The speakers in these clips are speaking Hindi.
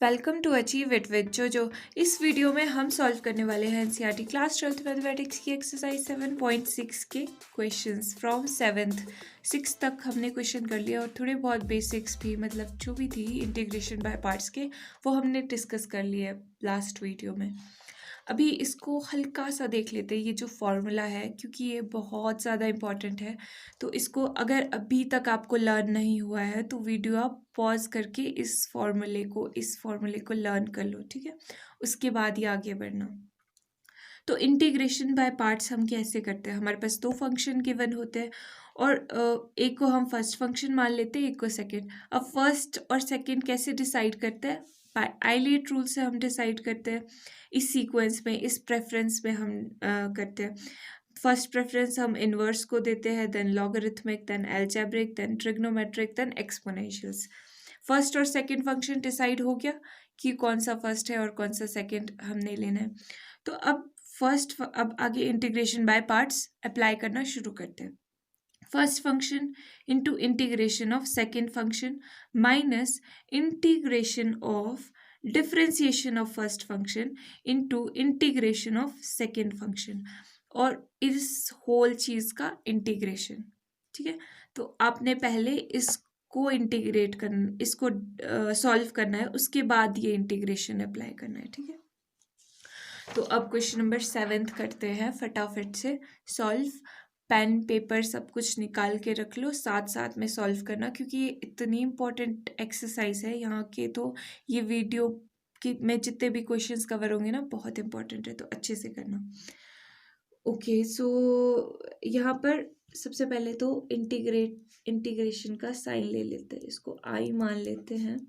Welcome to achieve it with जो इस वीडियो में हम सॉल्व करने वाले हैं एनसीईआरटी क्लास 12th मैथमेटिक्स की एक्सरसाइज 7.6 के क्वेश्चंस फ्रॉम 7th 6 तक हमने क्वेश्चन कर लिया और थोड़े बहुत बेसिक्स भी मतलब जो भी थी इंटीग्रेशन बाय पार्ट्स के वो हमने डिस्कस कर लिए लास्ट वीडियो में। अभी इसको हल्का सा देख लेते हैं, ये जो फॉर्मूला है क्योंकि ये बहुत ज़्यादा इम्पॉर्टेंट है। तो इसको अगर अभी तक आपको लर्न नहीं हुआ है तो वीडियो आप पॉज करके इस फॉर्मूले को लर्न कर लो, ठीक है। उसके बाद ही आगे बढ़ना। तो इंटीग्रेशन बाय पार्ट्स हम कैसे करते हैं? हमारे पास दो फंक्शन गिवन होते हैं और एक को हम फर्स्ट फंक्शन मान लेते हैं, एक को सेकंड। अब फर्स्ट और सेकंड कैसे डिसाइड करते हैं? बाय आइलेट रूल से हम डिसाइड करते हैं। इस सीक्वेंस में, इस प्रेफरेंस में हम करते हैं। फर्स्ट प्रेफरेंस हम इन्वर्स को देते हैं, then logarithmic, then algebraic, then trigonometric, then exponentials. First और सेकंड फंक्शन डिसाइड हो गया कि कौन सा फर्स्ट है और कौन सा सेकंड हमने लेना है। तो अब आगे इंटीग्रेशन बाय पार्ट्स अप्लाई करना शुरू करते हैं। First function into integration of second function minus integration of differentiation of first function into integration of second function और इस होल चीज़ का इंटीग्रेशन, ठीक है। तो आपने पहले इसको इंटीग्रेट करना, इसको सॉल्व करना है, उसके बाद ये इंटीग्रेशन अप्लाई करना है, ठीक है। तो अब क्वेश्चन नंबर 7 करते हैं फटाफट से सॉल्व। पेन पेपर सब कुछ निकाल के रख लो, साथ साथ में सॉल्व करना क्योंकि ये इतनी इम्पोर्टेंट एक्सरसाइज है यहाँ के। तो ये वीडियो की में जितने भी क्वेश्चंस कवर होंगे ना बहुत इंपॉर्टेंट है, तो अच्छे से करना। ओके, सो यहाँ पर सबसे पहले तो इंटीग्रेशन का साइन ले लेते हैं, इसको आई मान लेते हैं,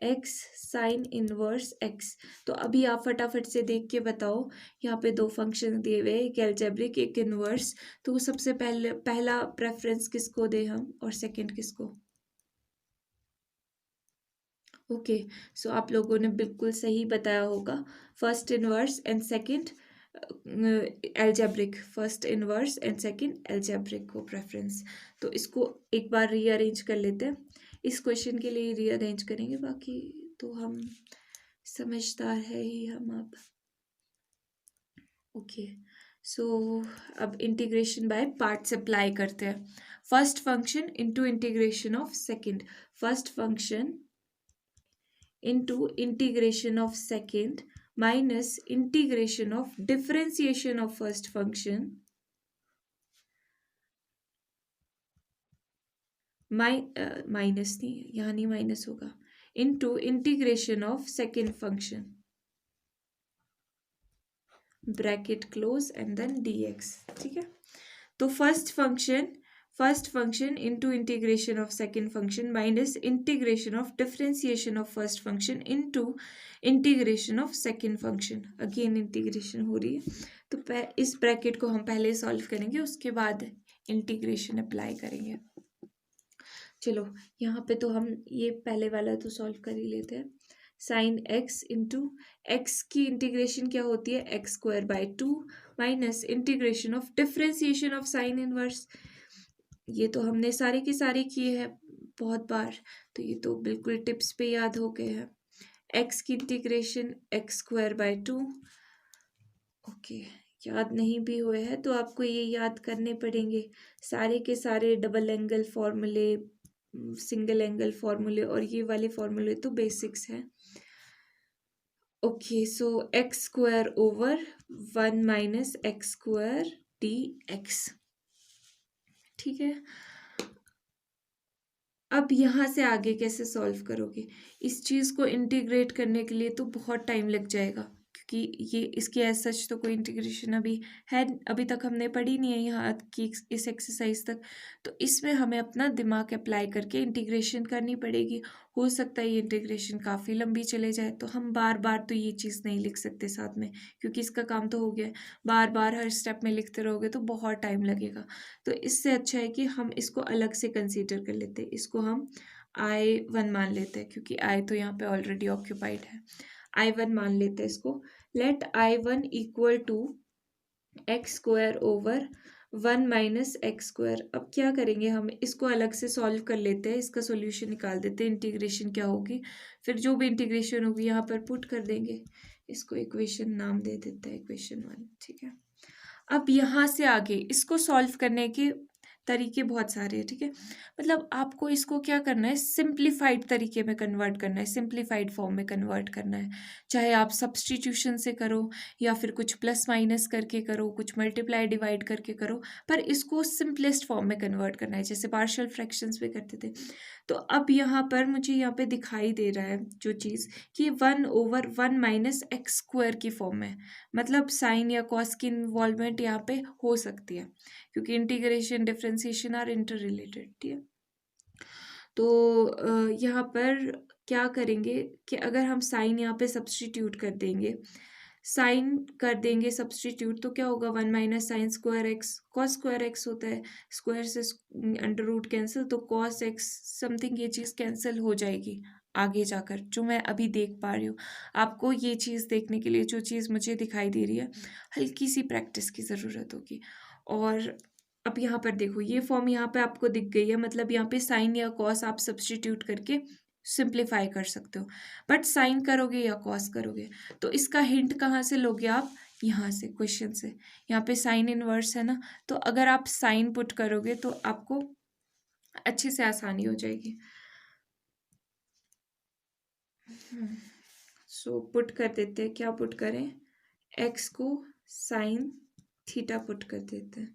एक्स साइन इनवर्स एक्स। तो अभी आप फटाफट से देख के बताओ, यहाँ पे दो फंक्शन दिए हुए, एक एल्जेब्रिक एक इनवर्स। तो सबसे पहला प्रेफरेंस किसको दे हम और सेकंड किसको? ओके, सो आप लोगों ने बिल्कुल सही बताया होगा, first inverse and second algebraic, first inverse and second algebraic को प्रेफरेंस। तो इसको एक बार रीअरेंज कर लेते हैं, इस क्वेश्चन के लिए रीअरेंज करेंगे, बाकी तो हम समझदार है ही हम अब। ओके, सो अब इंटीग्रेशन बाय पार्ट्स अप्लाई करते हैं। First function into integration of second, first function into integration of second minus integration of differentiation of first function minus नहीं, यहाँ नहीं माइनस होगा, into integration of second function, bracket close and then dx, ठीक है। तो first function into integration of second function minus integration of differentiation of first function into integration of second function, again integration हो रही है। तो इस ब्रैकेट को हम पहले सॉल्व करेंगे, उसके बाद इंटीग्रेशन अप्लाई करेंगे। चलो यहाँ पे तो हम ये पहले वाला तो सॉल्व कर ही लेते हैं। साइन एक्स इंटू एक्स की इंटीग्रेशन क्या होती है, x square by 2 minus integration of differentiation of sine inverse. ये तो हमने सारे के सारे किए हैं बहुत बार, तो ये तो बिल्कुल टिप्स पे याद हो गए हैं। एक्स की integration x square by 2। Okay, याद नहीं भी हुए हैं तो आपको ये याद करने पड़ेंगे, सारे के सारे डबल एंगल फॉर्मूले, सिंगल एंगल फॉर्मूले और ये वाले फॉर्मूले तो बेसिक्स हैं। Okay, so x square over 1 minus x square d x, ठीक है। अब यहाँ से आगे कैसे सॉल्व करोगे? इस चीज़ को इंटीग्रेट करने के लिए तो बहुत टाइम लग जाएगा क्योंकि ये इसकी एज सच तो कोई इंटीग्रेशन अभी तक हमने पढ़ी नहीं है यहाँ की इस एक्सरसाइज तक। तो इसमें हमें अपना दिमाग अप्लाई करके इंटीग्रेशन करनी पड़ेगी। हो सकता है ये इंटीग्रेशन काफ़ी लंबी चले जाए, तो हम बार बार तो ये चीज़ नहीं लिख सकते साथ में क्योंकि इसका काम तो हो गया है। बार बार हर स्टेप में लिखते रहोगे तो बहुत टाइम लगेगा। तो इससे अच्छा है कि हम इसको अलग से कंसीडर कर लेते हैं, इसको हम I1 मान लेते हैं क्योंकि I तो यहाँ पे ऑलरेडी ऑक्यूपाइड है। I1 मान लेते हैं इसको। Let I1 equal to x square over one minus x square. अब क्या करेंगे, हम इसको अलग से सॉल्व कर लेते हैं, इसका सॉल्यूशन निकाल देते हैं, इंटीग्रेशन क्या होगी, फिर जो भी इंटीग्रेशन होगी यहाँ पर पुट कर देंगे। इसको इक्वेशन नाम दे देते हैं, इक्वेशन 1, ठीक है। अब यहाँ से आगे इसको सॉल्व करने के तरीके बहुत सारे हैं, ठीक है। मतलब आपको इसको क्या करना है, सिंप्लीफाइड तरीके में कन्वर्ट करना है, सिंप्लीफाइड फॉर्म में कन्वर्ट करना है। चाहे आप सब्सटीट्यूशन से करो या फिर कुछ प्लस माइनस करके करो, कुछ मल्टीप्लाई डिवाइड करके करो, पर इसको सिंपलेस्ट फॉर्म में कन्वर्ट करना है, जैसे पार्शियल फ्रैक्शंस में करते थे। तो अब यहाँ पर मुझे यहाँ पे दिखाई दे रहा है जो चीज़, कि 1/1 माइनस एक्स स्क्वायर की फॉर्म में, मतलब साइन या कॉस की इन्वॉल्वमेंट यहाँ पे हो सकती है, क्योंकि integration differentiation are inter related, ठीक है। तो यहाँ पर क्या करेंगे कि अगर हम साइन यहाँ पे सब्सटीट्यूट कर देंगे, साइन कर देंगे सब्सटीट्यूट, तो क्या होगा, 1 minus sine square x, cos square x होता है, स्क्वायर से अंडर रूट कैंसिल, तो कॉस एक्स समथिंग ये चीज़ कैंसिल हो जाएगी आगे जाकर, जो मैं अभी देख पा रही हूँ। आपको ये चीज़ देखने के लिए जो चीज़ मुझे दिखाई दे रही है, हल्की सी प्रैक्टिस की ज़रूरत होगी। और अब यहाँ पर देखो, ये फॉर्म यहाँ पे आपको दिख गई है, मतलब यहाँ पे साइन या कॉस आप सब्सटीट्यूट करके सिंप्लीफाई कर सकते हो। बट साइन करोगे या कॉस करोगे, तो इसका हिंट कहाँ से लोगे आप, यहाँ से, क्वेश्चन से। यहाँ पे साइन इनवर्स है ना, तो अगर आप साइन पुट करोगे तो आपको अच्छे से आसानी हो जाएगी। सो पुट कर देते हैं, क्या पुट करें, एक्स को साइन थीटा पुट कर देते हैं,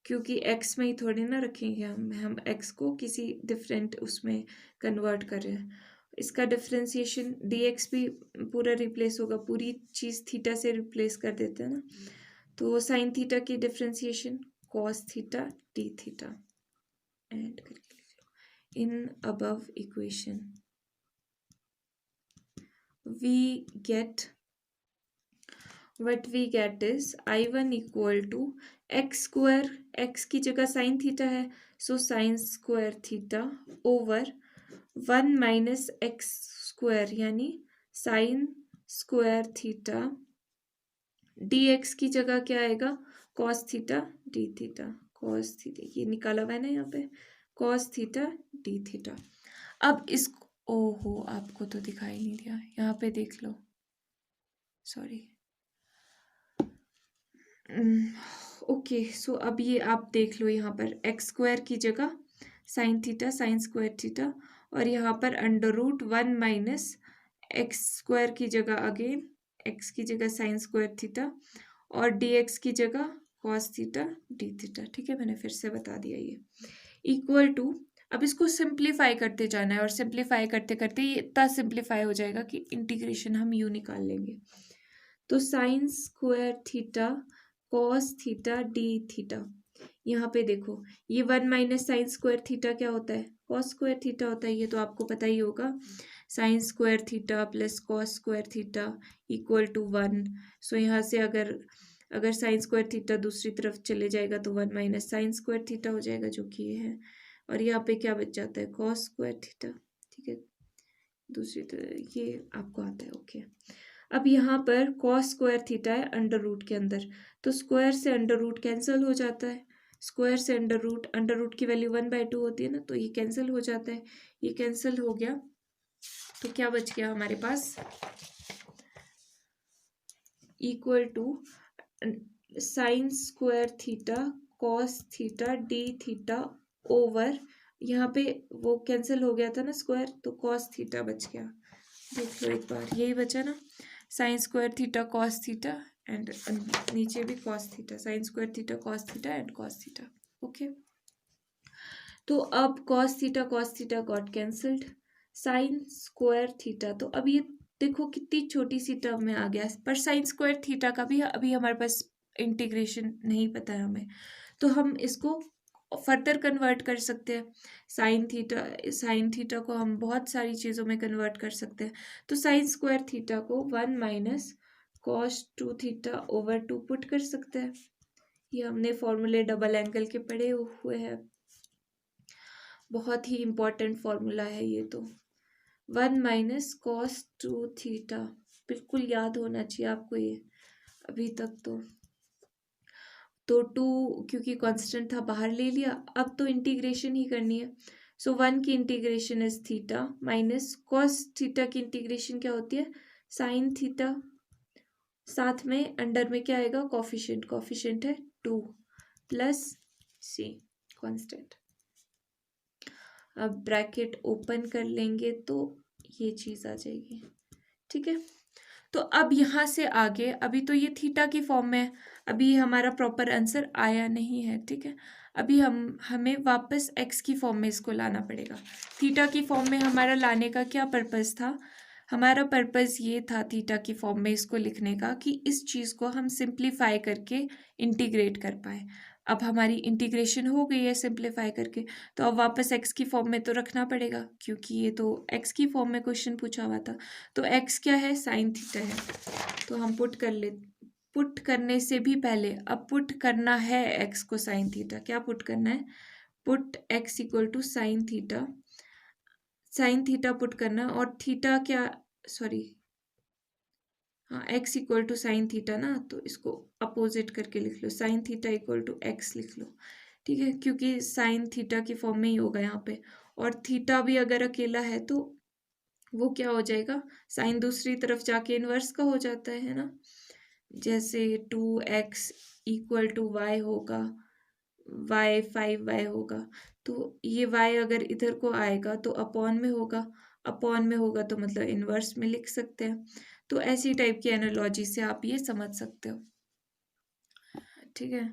क्योंकि एक्स में ही थोड़ी ना रखेंगे हम एक्स को किसी डिफरेंट उसमें कन्वर्ट कर रहे हैं। इसका डिफरेंशिएशन dx भी पूरा रिप्लेस होगा, पूरी चीज़ थीटा से रिप्लेस कर देते हैं ना, तो साइन थीटा की differentiation cos theta d theta, and करके in above equation we get what we get is I1 equal to x square, x की जगह साइन थीटा है, so sine square theta over 1 minus x square, यानी sine square theta, d x की जगह क्या आएगा, cos theta d theta, cos theta ये निकाला हुआ है ना यहाँ पे, कॉस थीटा डी थीटा। अब इसको, ओहो आपको तो दिखाई नहीं दिया, यहाँ पे देख लो, सॉरी। ओके, सो अब ये आप देख लो, यहाँ पर एक्स स्क्वायर की जगह sine theta, sine square theta, और यहाँ पर under root 1 minus x square की जगह अगेन एक्स की जगह साइन स्क्वायर थीटा, और डी एक्स की जगह कॉस थीटा डी थीटा, ठीक है, मैंने फिर से बता दिया ये, इक्वल टू, अब इसको सिंप्लीफाई करते जाना है, और सिंप्लीफाई करते करते ये इतना सिंप्लीफाई हो जाएगा कि इंटीग्रेशन हम यू निकाल लेंगे। तो sign square theta cos theta d theta, यहाँ पे देखो ये 1 माइनस साइन स्क्वायर थीटा क्या होता है, कॉस स्क्वायर थीटा होता है, ये तो आपको पता ही होगा, sine square theta plus cos square theta equal to 1। So यहाँ से अगर साइन स्क्वायर थीटा दूसरी तरफ चले जाएगा तो 1 माइनस साइन स्क्वायर थीटा हो जाएगा, जो कि ये है, और यहाँ पे क्या बच जाता है, कॉस स्क्वायर थीटा, ठीक है, दूसरी तरफ ये आपको आता है, ओके। अब यहाँ पर कॉस स्क्वायर थीटा है अंडर रूट के अंदर, तो स्क्वायर से अंडर रूट कैंसिल हो जाता है, स्क्वायर से अंडर रूट की वैल्यू 1/2 होती है ना, तो ये कैंसिल हो जाता है, ये कैंसिल हो गया, तो क्या बच गया हमारे पास, equal to sine square theta cos theta d theta over, यहाँ पे वो कैंसिल हो गया था ना स्क्वायर, तो कॉस थीटा बच गया, देख लो एक बार, यही बचा ना, sign square theta cos theta and नीचे भी cos theta, sine square theta cos theta and cos theta, okay. तो अब cos theta got cancelled, sign square theta, तो अब ये देखो कितनी छोटी सी टर्म में आ गया, पर साइन स्क्वायर थीटा का भी अभी हमारे पास इंटीग्रेशन नहीं पता है हमें, तो हम इसको फर्दर कन्वर्ट कर सकते हैं, साइन थीटा को हम बहुत सारी चीज़ों में कन्वर्ट कर सकते हैं, तो साइन स्क्वायर थीटा को 1 minus cos 2 theta over 2 put कर सकते हैं, ये हमने फॉर्मूले डबल एंगल के पढ़े हुए हैं, बहुत ही इम्पॉर्टेंट फॉर्मूला है ये, तो 1 माइनस कॉस 2 थीटा, बिल्कुल याद होना चाहिए आपको ये अभी तक, तो तो 2 क्योंकि कांस्टेंट था बाहर ले लिया, अब तो इंटीग्रेशन ही करनी है। सो 1 की integration is theta minus cos theta की इंटीग्रेशन क्या होती है, साइन थीटा, साथ में अंडर में क्या आएगा, कॉफिशिएंट, कॉफिशिएंट है 2 प्लस सी कांस्टेंट। अब ब्रैकेट ओपन कर लेंगे तो ये चीज़ आ जाएगी, ठीक है। तो अब यहाँ से आगे, अभी तो ये थीटा की फॉर्म में है, अभी हमारा प्रॉपर आंसर आया नहीं है, ठीक है। अभी हमें वापस एक्स की फॉर्म में इसको लाना पड़ेगा। थीटा की फॉर्म में हमारा लाने का क्या पर्पस था, हमारा पर्पस ये था थीटा की फॉर्म में इसको लिखने का कि इस चीज़ को हम सिंप्लीफाई करके इंटीग्रेट कर पाए। अब हमारी इंटीग्रेशन हो गई है सिंप्लीफाई करके, तो अब वापस एक्स की फॉर्म में तो रखना पड़ेगा, क्योंकि ये तो एक्स की फॉर्म में क्वेश्चन पूछा हुआ था। तो एक्स क्या है, साइन थीटा है, तो हम पुट करने से भी पहले अब पुट करना है एक्स को साइन थीटा। क्या पुट करना है, put x equal to sine theta, sine theta put करना, और थीटा क्या, सॉरी हाँ, x equal to sine theta ना, तो इसको अपोजिट करके लिख लो, sine theta equal to x लिख लो, ठीक है, क्योंकि साइन थीटा की फॉर्म में ही होगा यहाँ पे। और थीटा भी अगर अकेला है तो वो क्या हो जाएगा, साइन दूसरी तरफ जाके इनवर्स का हो जाता है ना, जैसे 2x इक्वल टू वाई होगा, y 5y होगा, तो ये y अगर इधर को आएगा तो अपॉन में होगा, अपॉन में होगा तो मतलब इनवर्स में लिख सकते हैं। तो ऐसी टाइप की एनालॉजी से आप ये समझ सकते हो, ठीक है।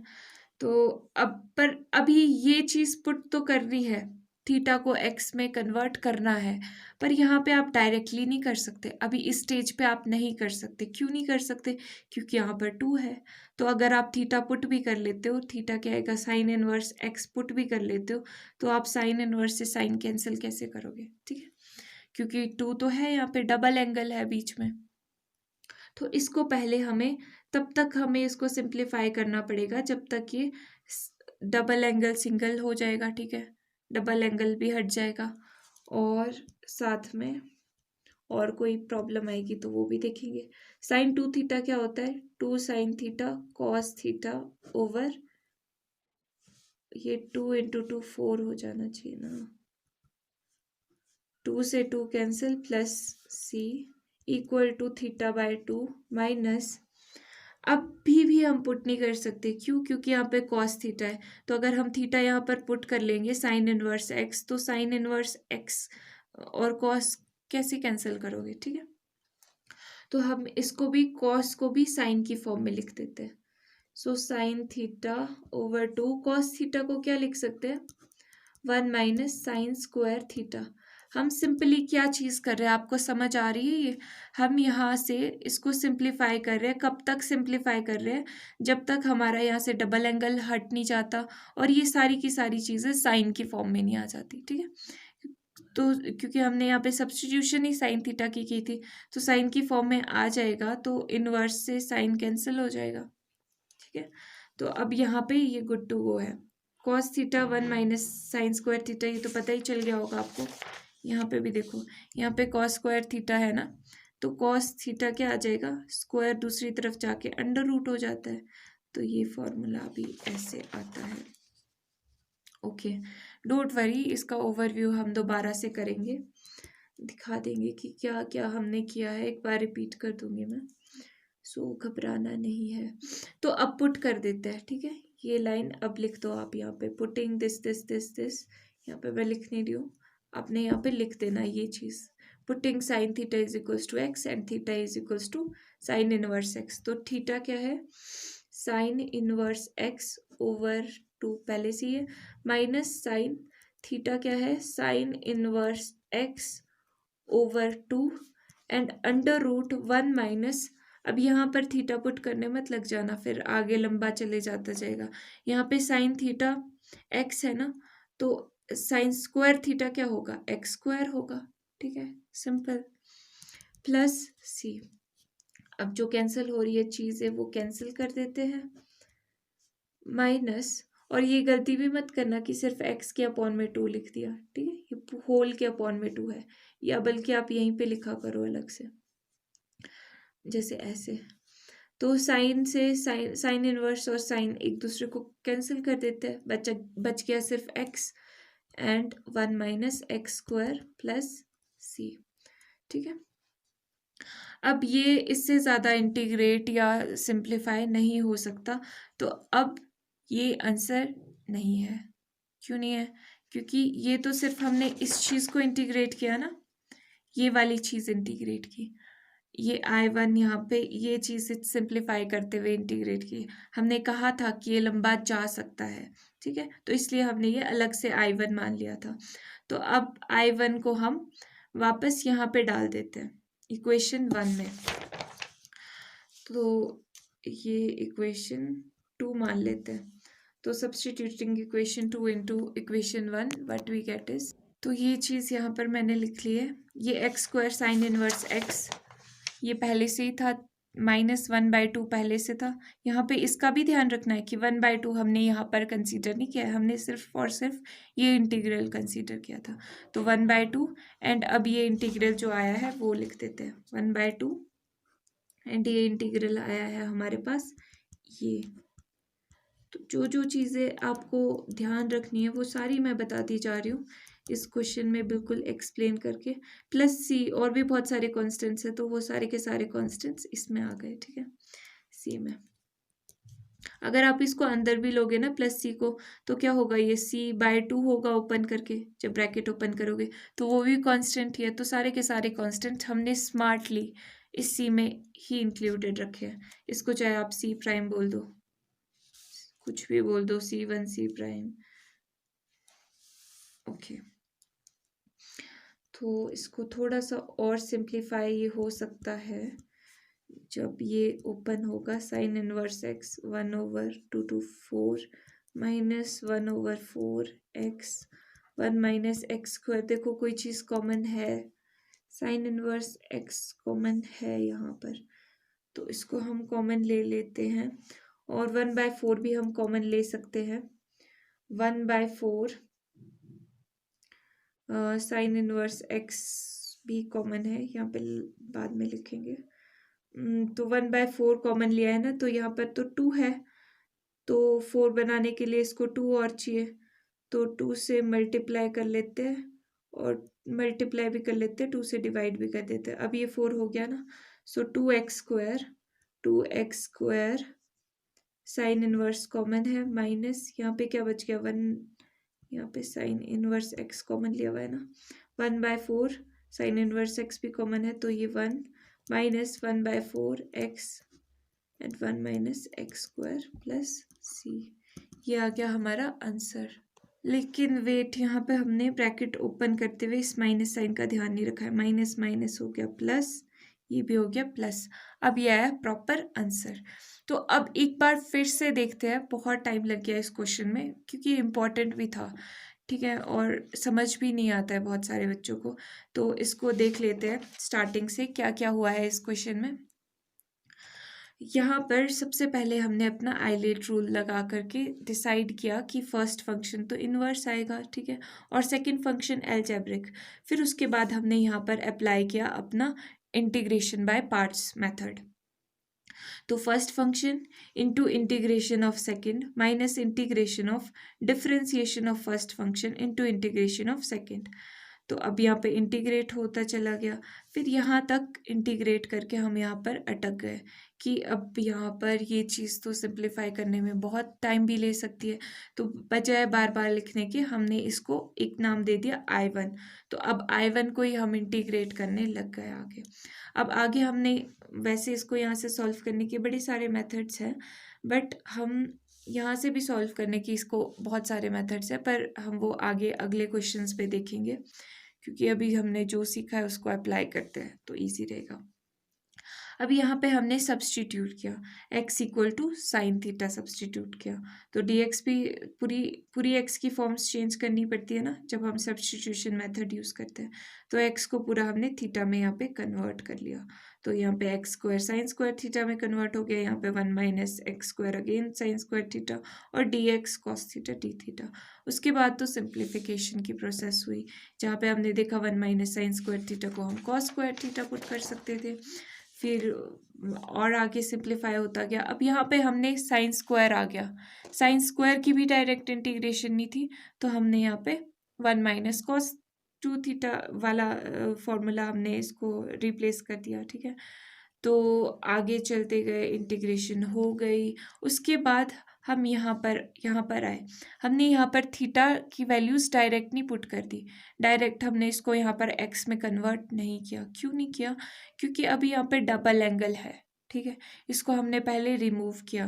तो अब पर अभी ये चीज़ पुट तो करनी है, थीटा को एक्स में कन्वर्ट करना है, पर यहाँ पे आप डायरेक्टली नहीं कर सकते, अभी इस स्टेज पे आप नहीं कर सकते। क्यों नहीं कर सकते, क्योंकि यहाँ पर 2 है। तो अगर आप थीटा पुट भी कर लेते हो, थीटा क्या आएगा, साइन इनवर्स एक्स पुट भी कर लेते हो, तो आप साइन इनवर्स से साइन कैंसिल कैसे करोगे, ठीक है, क्योंकि 2 तो है, यहाँ पे डबल एंगल है बीच में। तो इसको पहले हमें, तब तक हमें इसको सिंप्लीफाई करना पड़ेगा जब तक ये डबल एंगल सिंगल हो जाएगा, ठीक है, डबल एंगल भी हट जाएगा, और साथ में और कोई प्रॉब्लम आएगी तो वो भी देखेंगे। साइन 2 थीटा क्या होता है, 2 sine theta cos theta over, ये 2 इंटू 2 4 हो जाना चाहिए ना, 2 से 2 cancel plus c equal to theta by 2 minus, अब भी हम पुट नहीं कर सकते, क्यों, क्योंकि यहाँ पे कॉस थीटा है, तो अगर हम थीटा यहाँ पर पुट कर लेंगे साइन इनवर्स एक्स, तो साइन इनवर्स एक्स और कॉस कैसे कैंसिल करोगे, ठीक है। तो हम इसको भी, कॉस को भी साइन की फॉर्म में लिख देते हैं। So sine theta over 2, cos theta को क्या लिख सकते हैं, 1 माइनस साइन स्क्वायर थीटा। हम सिंपली क्या चीज़ कर रहे हैं, आपको समझ आ रही है ये, हम यहाँ से इसको सिंप्लीफाई कर रहे हैं, कब तक सिंप्लीफाई कर रहे हैं, जब तक हमारा यहाँ से डबल एंगल हट नहीं जाता और ये सारी की सारी चीज़ें साइन की फॉर्म में नहीं आ जाती, ठीक है। तो क्योंकि हमने यहाँ पे सब्स्टिट्यूशन ही साइन थीटा की थी, तो साइन की फॉर्म में आ जाएगा, तो इनवर्स से साइन कैंसिल हो जाएगा, ठीक है। तो अब यहाँ पे ये गुड टू गो है, cos theta 1 minus sine square theta, ये तो पता ही चल गया होगा आपको। यहाँ पे भी देखो, यहाँ पे कॉस स्क्वायर थीटा है ना, तो कॉस थीटा क्या आ जाएगा, स्क्वायर दूसरी तरफ जाके अंडर रूट हो जाता है, तो ये फॉर्मूला भी ऐसे आता है। ओके, डोंट वरी, इसका ओवरव्यू हम दोबारा से करेंगे, दिखा देंगे कि क्या क्या हमने किया है, एक बार रिपीट कर दूंगी मैं, सो घबराना नहीं है। तो अब पुट कर देते हैं, ठीक है, ये लाइन अब लिख दो आप यहाँ पे, putting this this this this, यहाँ पे मैं लिख नहीं रही हूँ, आपने यहाँ पे लिख देना ये चीज़, putting sine theta is equals to x and theta is equals to sine inverse x. तो थीटा क्या है, साइन इनवर्स एक्स ओवर 2 पहले से ही है, माइनस साइन थीटा क्या है, sine inverse x over 2 and under root 1 minus, अब यहाँ पर थीटा पुट करने मत लग जाना, फिर आगे लंबा चले जाता जाएगा। यहाँ पे साइन थीटा एक्स है ना, तो साइन स्क्वायर थीटा क्या होगा, एक्स स्क्वायर होगा, ठीक है, सिंपल, प्लस सी। अब जो कैंसिल हो रही है चीज़ है वो कैंसिल कर देते हैं, माइनस, और ये गलती भी मत करना कि सिर्फ एक्स के अपॉन में 2 लिख दिया, ठीक है, ये होल के अपॉन में 2 है, या बल्कि आप यहीं पे लिखा करो अलग से, जैसे ऐसे। तो साइन से साइन इनवर्स और साइन एक दूसरे को कैंसिल कर देते हैं, बच गया सिर्फ x and 1 minus x square plus c. ठीक है, अब ये इससे ज़्यादा इंटीग्रेट या सिंप्लीफाई नहीं हो सकता, तो अब ये आंसर नहीं है। क्यों नहीं है? क्योंकि ये तो सिर्फ हमने इस चीज़ को इंटीग्रेट किया ना, ये वाली चीज़ इंटीग्रेट की, ये I1 यहाँ पे ये चीज़ सिंप्लीफाई करते हुए इंटीग्रेट की। हमने कहा था कि ये लंबा जा सकता है, ठीक है, तो इसलिए हमने ये अलग से I1 मान लिया था। तो अब I1 को हम वापस यहाँ पे डाल देते हैं इक्वेशन 1 में, तो ये इक्वेशन 2 मान लेते हैं। तो substituting equation 2 into equation 1 what we get is, तो ये चीज़ यहाँ पर मैंने लिख ली है। ये x square sine inverse x ये पहले से ही था, -1/2 पहले से था। यहाँ पे इसका भी ध्यान रखना है कि 1/2 हमने यहाँ पर कंसीडर नहीं किया है, हमने सिर्फ और सिर्फ ये इंटीग्रल कंसीडर किया था। तो 1/2 एंड अब ये इंटीग्रल जो आया है वो लिख देते हैं 1/2 एंड ये इंटीग्रल आया है हमारे पास ये। तो जो जो चीज़ें आपको ध्यान रखनी है वो सारी मैं बताती जा रही हूँ इस क्वेश्चन में बिल्कुल एक्सप्लेन करके, प्लस सी और भी बहुत सारे कॉन्स्टेंट्स हैं, तो वो सारे के सारे कॉन्स्टेंट्स इसमें आ गए। ठीक है, सी में अगर आप इसको अंदर भी लोगे ना प्लस सी को, तो क्या होगा, ये c/2 होगा ओपन करके, जब ब्रैकेट ओपन करोगे तो वो भी कांस्टेंट ही है। तो सारे के सारे कांस्टेंट हमने स्मार्टली इस सी में ही इंक्लूडेड रखे हैं। इसको चाहे आप सी प्राइम बोल दो, कुछ भी बोल दो, c1 सी प्राइम, ओके। तो इसको थोड़ा सा और सिंप्लीफाई हो सकता है जब ये ओपन होगा sign inverse x 1/2 minus 1/4 x 1 minus x square. देखो कोई चीज़ कॉमन है, साइन इनवर्स एक्स कॉमन है यहाँ पर, तो इसको हम कॉमन ले लेते हैं, और 1/4 भी हम कॉमन ले सकते हैं। 1/4 साइन इनवर्स एक्स भी कॉमन है, यहाँ पे बाद में लिखेंगे। तो 1/4 कॉमन लिया है ना, तो यहाँ पर तो 2 है, तो 4 बनाने के लिए इसको 2 और चाहिए, तो 2 से मल्टीप्लाई कर लेते हैं और मल्टीप्लाई भी कर लेते हैं, 2 से डिवाइड भी कर देते हैं। अब ये 4 हो गया ना, सो 2x square sine inverse common है, माइनस यहाँ पे क्या बच गया 1, यहाँ पे साइन इनवर्स एक्स कॉमन लिया हुआ है ना, 1/4 साइन इनवर्स एक्स भी कॉमन है, तो ये 1 minus 1/4 x and 1 minus x square plus c, ये आ गया हमारा आंसर। लेकिन वेट, यहाँ पे हमने ब्रैकेट ओपन करते हुए इस माइनस साइन का ध्यान नहीं रखा है, माइनस माइनस हो गया प्लस, ये भी हो गया प्लस, अब ये आया प्रॉपर आंसर। तो अब एक बार फिर से देखते हैं, बहुत टाइम लग गया इस क्वेश्चन में क्योंकि इम्पॉर्टेंट भी था, ठीक है, और समझ भी नहीं आता है बहुत सारे बच्चों को, तो इसको देख लेते हैं स्टार्टिंग से क्या क्या हुआ है इस क्वेश्चन में। यहाँ पर सबसे पहले हमने अपना आइलेट रूल लगा करके डिसाइड किया कि फर्स्ट फंक्शन तो इन्वर्स आएगा, ठीक है, और सेकंड फंक्शन अलजेब्रिक। फिर उसके बाद हमने यहाँ पर अप्लाई किया अपना इंटीग्रेशन बाय पार्ट्स मेथड। तो first function into integration of second minus integration of differentiation of first function into integration of second. तो अब यहाँ पे इंटीग्रेट होता चला गया, फिर यहाँ तक इंटीग्रेट करके हम यहाँ पर अटक गए कि अब यहाँ पर ये चीज़ तो सिंप्लीफाई करने में बहुत टाइम भी ले सकती है, तो बजाय बार बार लिखने के हमने इसको एक नाम दे दिया I1। तो अब I1 को ही हम इंटीग्रेट करने लग गए आगे। अब आगे हमने वैसे इसको यहाँ से सॉल्व करने के बड़े सारे मेथड्स हैं, बट हम यहाँ से भी सॉल्व करने की इसको बहुत सारे मेथड्स हैं, पर हम वो आगे अगले क्वेश्चंस पे देखेंगे, क्योंकि अभी हमने जो सीखा है उसको अप्लाई करते हैं तो इजी रहेगा। अब यहाँ पे हमने सब्सटीट्यूट किया, x equal to sine theta substitute किया, तो dx भी पूरी x की फॉर्म्स चेंज करनी पड़ती है ना जब हम सब्सटीट्यूशन मेथड यूज़ करते हैं, तो x को पूरा हमने थीटा में यहाँ पे कन्वर्ट कर लिया, तो यहाँ पे x square sign square theta में कन्वर्ट हो गया, यहाँ पे 1 minus x square again sine square theta और dx cos theta d theta. उसके बाद तो सिंप्लीफिकेशन की प्रोसेस हुई, जहाँ पे हमने देखा 1 माइनस साइन स्क्वायर थीटा को हम कॉस स्क्वायर थीटा पुट कर सकते थे, फिर और आगे सिंप्लीफाई होता गया। अब यहाँ पे हमने साइन स्क्वायर आ गया, साइन स्क्वायर की भी डायरेक्ट इंटीग्रेशन नहीं थी, तो हमने यहाँ पे 1 माइनस कॉस 2 थीटा वाला फॉर्मूला हमने इसको रिप्लेस कर दिया, ठीक है। तो आगे चलते गए, इंटीग्रेशन हो गई। उसके बाद हम यहाँ पर आए, हमने यहाँ पर थीटा की वैल्यूज़ डायरेक्ट नहीं पुट कर दी, डायरेक्ट हमने इसको यहाँ पर एक्स में कन्वर्ट नहीं किया। क्यों नहीं किया? क्योंकि अभी यहाँ पे डबल एंगल है, ठीक है, इसको हमने पहले रिमूव किया।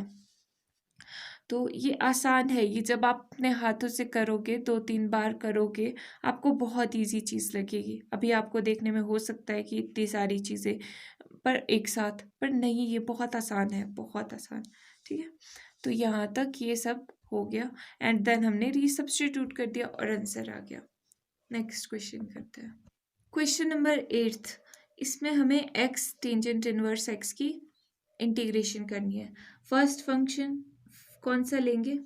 तो ये आसान है, ये जब आप अपने हाथों से करोगे, 2-3 बार करोगे, आपको बहुत इजी चीज़ लगेगी। अभी आपको देखने में हो सकता है कि इतनी सारी चीज़ें पर एक साथ, पर नहीं, ये बहुत आसान है, बहुत आसान, ठीक है। तो यहाँ तक ये सब हो गया एंड देन हमने रीसब्स्टिट्यूट कर दिया और आंसर आ गया। नेक्स्ट क्वेश्चन करते हैं, क्वेश्चन नंबर 8। इसमें हमें एक्स टेंजेंट इनवर्स एक्स की इंटीग्रेशन करनी है। फर्स्ट फंक्शन कौन सा लेंगे?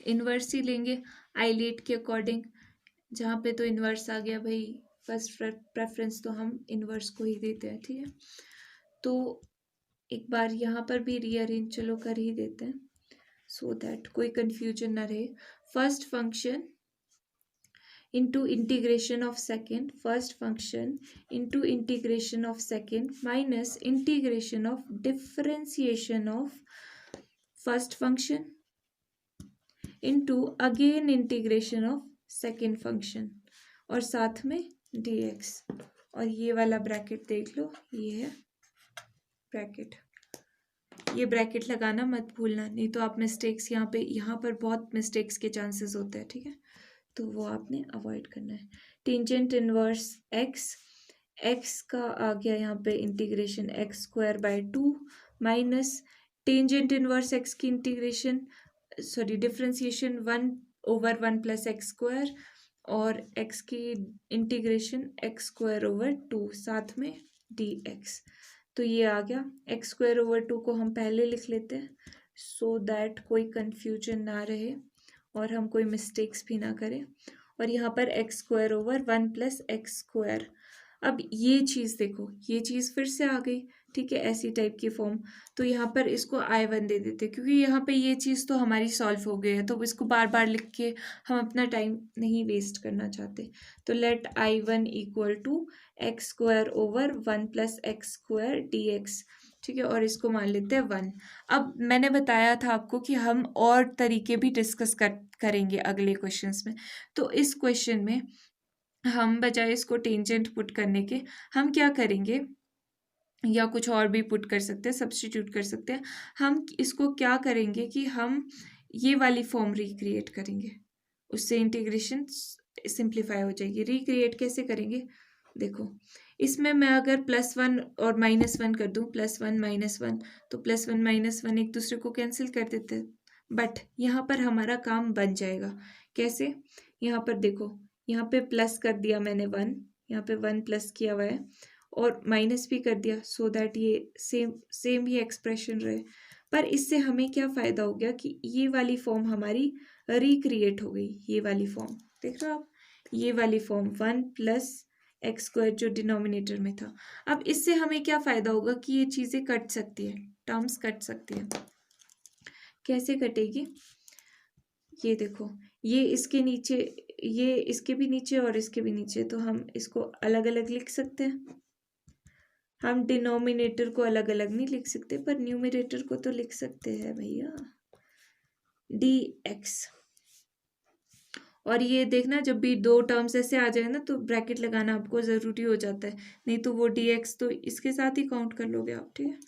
इनवर्स ही लेंगे आइलेट के अकॉर्डिंग। जहाँ पे तो इनवर्स आ गया भाई, फर्स्ट प्रेफरेंस तो हम इनवर्स को ही देते हैं, ठीक है। तो एक बार यहाँ पर भी रीअरेंज चलो कर ही देते हैं, सो दैट कोई कंफ्यूजन ना रहे। First function into integration of second, first function into integration of second minus integration of differentiation of first function into again integration of second function और साथ में dx। और ये वाला ब्रैकेट देख लो, ये है ब्रैकेट, ये ब्रैकेट लगाना मत भूलना, नहीं तो आप मिस्टेक्स यहाँ पर बहुत मिस्टेक्स के चांसेस होते हैं, ठीक है, तो वो आपने अवॉइड करना है। टेंजेंट इनवर्स एक्स, एक्स का आ गया यहाँ पे integration x square by 2 minus tangent inverse x की integration differentiation 1/1 plus x square और एक्स की इंटीग्रेशन एक्स स्क्वायर ओवर 2 साथ में dx। तो ये आ गया एक्स स्क्वायर ओवर 2 को हम पहले लिख लेते हैं सो दैट कोई कंफ्यूजन ना रहे और हम कोई मिस्टेक्स भी ना करें। और यहाँ पर x square over 1 plus x square. अब ये चीज़ देखो, ये चीज़ फिर से आ गई, ठीक है, ऐसी टाइप की फॉर्म। तो यहाँ पर इसको I1 दे देते, क्योंकि यहाँ पे ये चीज़ तो हमारी सॉल्व हो गई है, तो इसको बार बार लिख के हम अपना टाइम नहीं वेस्ट करना चाहते। तो let I1 equal to x square over 1 plus x square dx, ठीक है, और इसको मान लेते हैं 1। अब मैंने बताया था आपको कि हम और तरीके भी डिस्कस करेंगे अगले क्वेश्चंस में। तो इस क्वेश्चन में हम बजाय इसको टेंजेंट पुट करने के हम क्या करेंगे, या कुछ और भी पुट कर सकते हैं, सब्स्टिट्यूट कर सकते हैं। हम इसको क्या करेंगे कि हम ये वाली फॉर्म रिक्रिएट करेंगे, उससे इंटीग्रेशन सिंप्लीफाई हो जाएगी। रिक्रिएट कैसे करेंगे? देखो, इसमें मैं अगर +1 और -1 कर दूं, +1 -1, तो +1 -1 एक दूसरे को कैंसिल कर देते हैं, बट यहाँ पर हमारा काम बन जाएगा। कैसे? यहाँ पर देखो, यहाँ पे प्लस कर दिया मैंने 1, यहाँ पे 1 प्लस किया हुआ है और माइनस भी कर दिया सो दैट ये सेम ही एक्सप्रेशन रहे। पर इससे हमें क्या फ़ायदा हो गया कि ये वाली फॉर्म हमारी रिक्रिएट हो गई। ये वाली फॉर्म देख रहे हो आप, ये वाली फॉर्म 1 प्लस एक्स स्क्वायर जो डिनोमिनेटर में था। अब इससे हमें क्या फ़ायदा होगा कि ये चीज़ें कट सकती है, टर्म्स कट सकती है। कैसे कटेगी? ये देखो, ये इसके नीचे, ये इसके भी नीचे और इसके भी नीचे, तो हम इसको अलग अलग लिख सकते हैं। हम डिनोमिनेटर को अलग अलग नहीं लिख सकते, पर न्यूमरेटर को तो लिख सकते हैं भैया, dx। और ये देखना, जब भी दो टर्म्स ऐसे आ जाए ना तो ब्रैकेट लगाना आपको ज़रूरी हो जाता है, नहीं तो वो dx तो इसके साथ ही काउंट कर लोगे आप, ठीक है।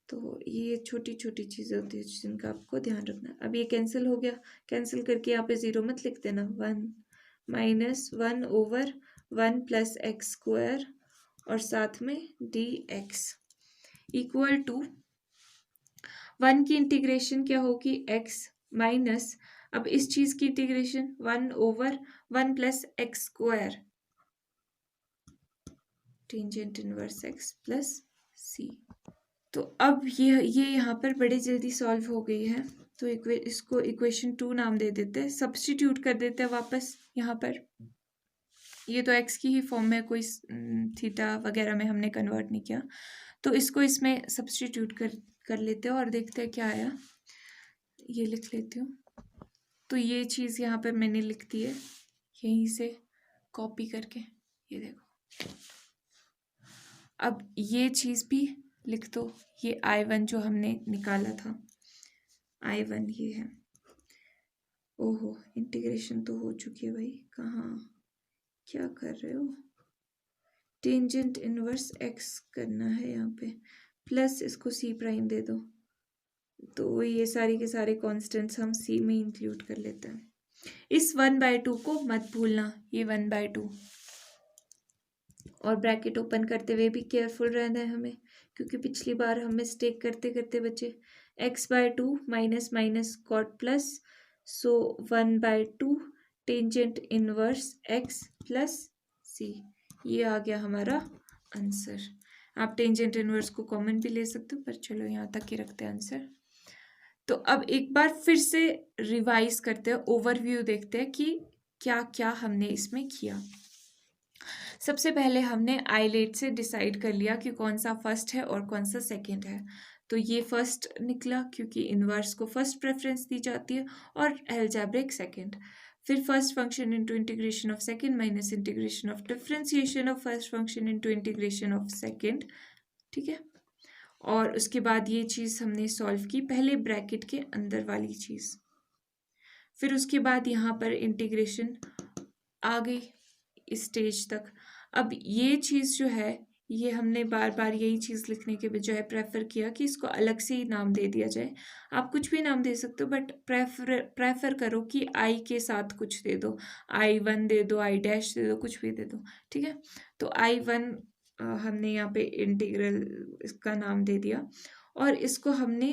तो ये छोटी छोटी चीज़ें होती है जिनका आपको ध्यान रखना है। अब ये कैंसिल हो गया, कैंसिल करके यहाँ पे 0 मत लिख देना, 1 -1 ओवर 1 प्लस एक्स स्क्वायर और साथ में dx इक्वल टू 1 की इंटीग्रेशन क्या होगी, x माइनस, अब इस चीज़ की integration 1 over 1 plus x square tangent inverse x plus c। तो अब ये यहाँ पर बड़े जल्दी सॉल्व हो गई है, तो इसको इक्वेशन 2 नाम दे देते हैं, सब्स्टिट्यूट कर देते हैं वापस यहाँ पर। ये तो x की ही फॉर्म में, कोई थीटा वगैरह में हमने कन्वर्ट नहीं किया, तो इसको इसमें सब्स्टिट्यूट कर लेते हैं और देखते हैं क्या आया। ये लिख लेती हूँ। तो ये चीज़ यहाँ पे मैंने लिख दी है यहीं से कॉपी करके, ये देखो। अब ये चीज़ भी लिख दो, ये I1 जो हमने निकाला था, I1 ये है। ओहो, इंटीग्रेशन तो हो चुकी है भाई, कहाँ क्या कर रहे हो। टेंजेंट इनवर्स x करना है यहाँ पे, प्लस इसको c प्राइम दे दो, तो ये सारी के सारे कॉन्स्टेंट्स हम c में इंक्लूड कर लेते हैं। इस 1/2 को मत भूलना, ये 1/2, और ब्रैकेट ओपन करते हुए भी केयरफुल रहना है हमें, क्योंकि पिछली बार हम मिस्टेक करते करते बचे। x/2 minus minus cot plus, so 1/2 tangent inverse x plus c, ये आ गया हमारा आंसर। आप टेंजेंट इनवर्स को कॉमन भी ले सकते हो, पर चलो यहाँ तक ही रखते हैं आंसर। तो अब एक बार फिर से रिवाइज करते हैं, ओवरव्यू देखते हैं कि क्या क्या हमने इसमें किया। सबसे पहले हमने आइलेट से डिसाइड कर लिया कि कौन सा फर्स्ट है और कौन सा सेकंड है। तो ये फर्स्ट निकला क्योंकि इनवर्स को फर्स्ट प्रेफरेंस दी जाती है और अलजेब्रिक सेकंड। फिर first function into integration of second minus integration of differentiation of first function into integration of second, ठीक है। और उसके बाद ये चीज़ हमने सॉल्व की, पहले ब्रैकेट के अंदर वाली चीज़। फिर उसके बाद यहाँ पर इंटीग्रेशन आ गई इस स्टेज तक। अब ये चीज़ जो है, ये हमने बार बार यही चीज़ लिखने के बजाय प्रेफर किया कि इसको अलग से ही नाम दे दिया जाए। आप कुछ भी नाम दे सकते हो, बट प्रेफर करो कि आई के साथ कुछ दे दो, I1 दे दो, I डैश दे दो, कुछ भी दे दो, ठीक है। तो I1 हमने यहाँ पे इंटीग्रल इसका नाम दे दिया, और इसको हमने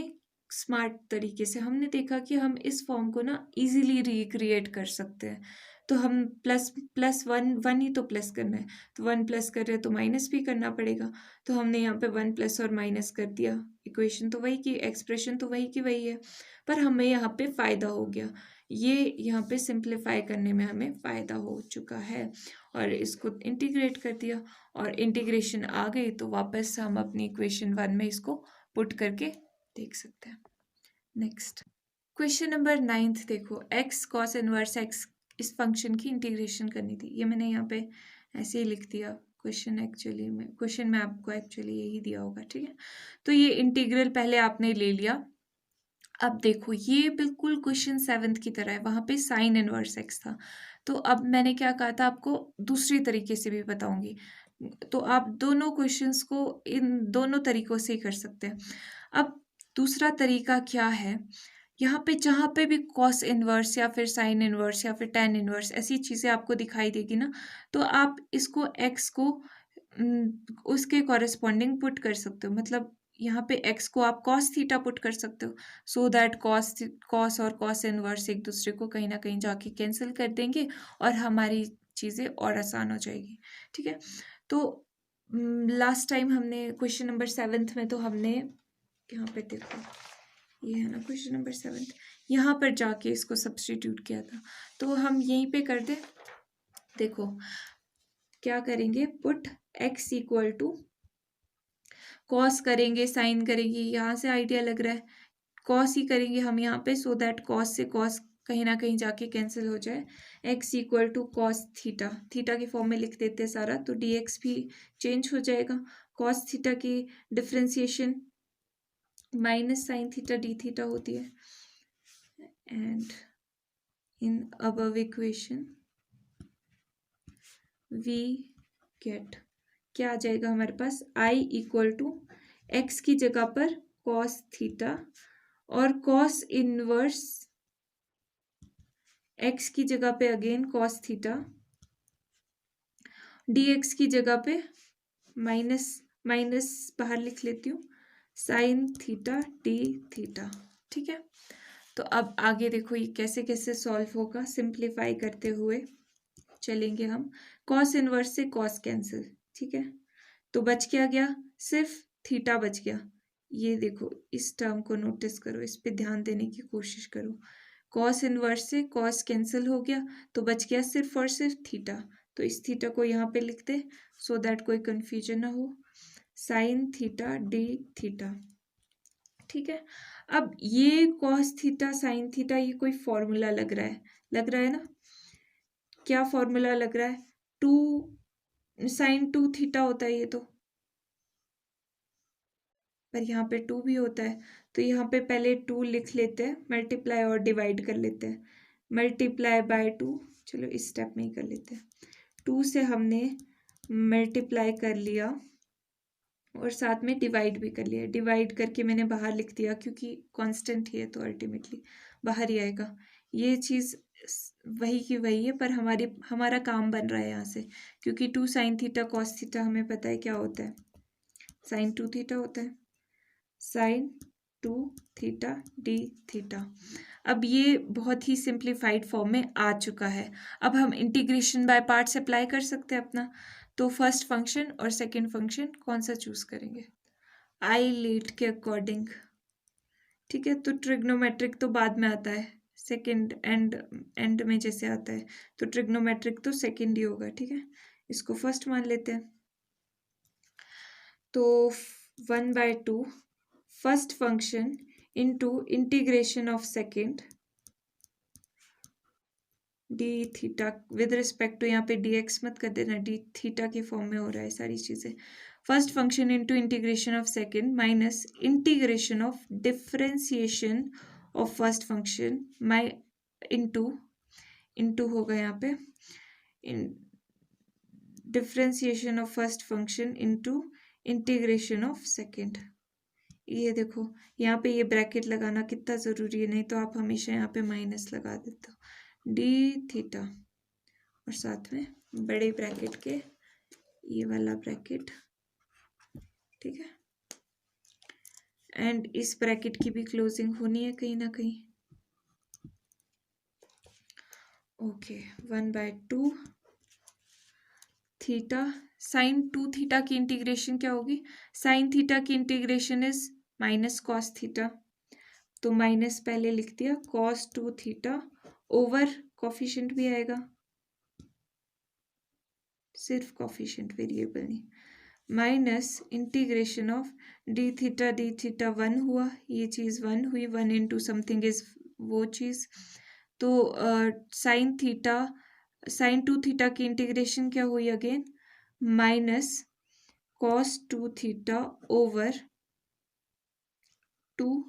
स्मार्ट तरीके से हमने देखा कि हम इस फॉर्म को ना इजीली रिक्रिएट कर सकते हैं। तो हम प्लस वन ही तो प्लस करना है, तो 1 प्लस कर रहे हैं तो माइनस भी करना पड़ेगा। तो हमने यहाँ पे 1 प्लस और माइनस कर दिया, इक्वेशन तो वही की, एक्सप्रेशन तो वही की वही है, पर हमें यहाँ पे फ़ायदा हो गया। ये यहाँ पे सिंप्लीफाई करने में हमें फ़ायदा हो चुका है, और इसको इंटीग्रेट कर दिया, और इंटीग्रेशन आ गई तो वापस हम अपनी इक्वेशन 1 में इसको पुट करके देख सकते हैं। नेक्स्ट क्वेश्चन नंबर 9 देखो, x cos इनवर्स x, इस फंक्शन की इंटीग्रेशन करनी थी। ये मैंने यहाँ पे ऐसे ही लिख दिया, क्वेश्चन में आपको एक्चुअली यही दिया होगा, ठीक है। तो ये इंटीग्रल पहले आपने ले लिया। अब देखो ये बिल्कुल क्वेश्चन 7 की तरह है, वहाँ पे साइन इनवर्स x था। तो अब मैंने क्या कहा था आपको, दूसरी तरीके से भी बताऊंगी, तो आप दोनों क्वेश्चंस को इन दोनों तरीकों से ही कर सकते हैं। अब दूसरा तरीका क्या है, यहाँ पे जहाँ पे भी कॉस इनवर्स या फिर साइन इनवर्स या फिर टेन इनवर्स ऐसी चीज़ें आपको दिखाई देगी ना, तो आप इसको x को उसके कॉरेस्पॉन्डिंग पुट कर सकते हो। मतलब यहाँ पे x को आप कॉस थीटा पुट कर सकते हो, सो दैट कॉस और कॉस इनवर्स एक दूसरे को कहीं ना कहीं जाके कैंसिल कर देंगे और हमारी चीज़ें और आसान हो जाएगी, ठीक है। तो लास्ट टाइम हमने क्वेश्चन नंबर 7 में तो हमने यहाँ पे देखो, ये है ना क्वेश्चन नंबर 7, यहाँ पर जाके इसको सब्स्टिट्यूट किया था। तो हम यहीं पे कर दे, देखो क्या करेंगे, put x equal to cos करेंगे, साइन करेंगे, यहाँ से आइडिया लग रहा है कॉस ही करेंगे हम यहाँ पे, सो दैट कॉस से कॉस कहीं ना कहीं जाके कैंसिल हो जाए। x equal to cos theta, theta के फॉर्म में लिख देते हैं सारा, तो dx भी चेंज हो जाएगा। कॉस थीटा की differentiation minus sine theta d theta होती है, and in above equation we get, क्या आ जाएगा हमारे पास, i इक्वल टू एक्स की जगह पर कॉस थीटा, और कॉस इनवर्स x की जगह पे अगेन कॉस थीटा, dx की जगह पे माइनस माइनस बाहर लिख लेती हूँ, साइन थीटा डी थीटा, ठीक है। तो अब आगे देखो ये कैसे कैसे सॉल्व होगा, सिंप्लीफाई करते हुए चलेंगे हम। कॉस इनवर्स से कॉस कैंसिल, ठीक है, तो बच क्या गया, सिर्फ थीटा बच गया। ये देखो इस टर्म को नोटिस करो, इस पे ध्यान देने की कोशिश करो। कॉस इनवर्स से कॉस कैंसिल हो गया, तो बच गया सिर्फ और सिर्फ थीटा। तो इस थीटा को यहाँ पे लिख दे, सो दैट कोई कंफ्यूजन ना हो। Sign theta d theta. ठीक है, अब ये कॉस थीटा साइन थीटा ये कोई फॉर्मूला लग रहा है ना। क्या फॉर्मूला लग रहा है? 2 sin 2 थीटा होता है ये तो, पर यहाँ पे 2 भी होता है, तो यहाँ पे पहले 2 लिख लेते हैं, मल्टीप्लाई और डिवाइड कर लेते हैं। मल्टीप्लाई बाय 2, चलो इस स्टेप में ही कर लेते हैं। 2 से हमने मल्टीप्लाई कर लिया और साथ में डिवाइड भी कर लिया। डिवाइड करके मैंने बाहर लिख दिया क्योंकि कांस्टेंट ही है तो अल्टीमेटली बाहर ही आएगा। ये चीज़ वही की वही है, पर हमारा काम बन रहा है यहाँ से, क्योंकि 2 sin थीटा कॉस थीटा हमें पता है क्या होता है, sin 2 थीटा होता है। sin 2 theta d theta. अब ये बहुत ही सिंप्लीफाइड फॉर्म में आ चुका है। अब हम इंटीग्रेशन बाय पार्ट्स अप्लाई कर सकते हैं अपना। तो फर्स्ट फंक्शन और सेकंड फंक्शन कौन सा चूज करेंगे? आई लीड के अकॉर्डिंग। ठीक है, तो ट्रिग्नोमेट्रिक तो बाद में आता है, सेकंड एंड में जैसे आता है, तो ट्रिग्नोमेट्रिक तो सेकंड ही होगा। ठीक है, इसको फर्स्ट मान लेते हैं। तो 1/2 first function into integration of second d theta with respect to, यहाँ पे डी एक्स मत कर देना, डी थीटा के फॉर्म में हो रहा है सारी चीज़ें। First function into integration of second minus integration of differentiation of first function my into होगा यहाँ पे differentiation of first function into integration of second. ये देखो यहाँ पे ये ब्रैकेट लगाना कितना ज़रूरी है, नहीं तो आप हमेशा यहाँ पे माइनस लगा देते हो। डी थीटा और साथ में बड़े ब्रैकेट के ये वाला ब्रैकेट। ठीक है, एंड इस ब्रैकेट की भी क्लोजिंग होनी है कहीं ना कहीं। ओके, 1/2 थीटा साइन 2 थीटा की इंटीग्रेशन क्या होगी? साइन थीटा की integration is minus cos theta, तो माइनस पहले लिख दिया, कॉस 2 थीटा ओवर कॉफिशिएंट भी आएगा, सिर्फ कॉफिशिएंट वेरिएबल नहीं, minus integration of d theta 1 हुआ, ये चीज़ 1 हुई, 1 इंटू समथिंग इज वो चीज़। तो साइन 2 थीटा की इंटीग्रेशन क्या हुई again? Minus cos 2 theta over 2,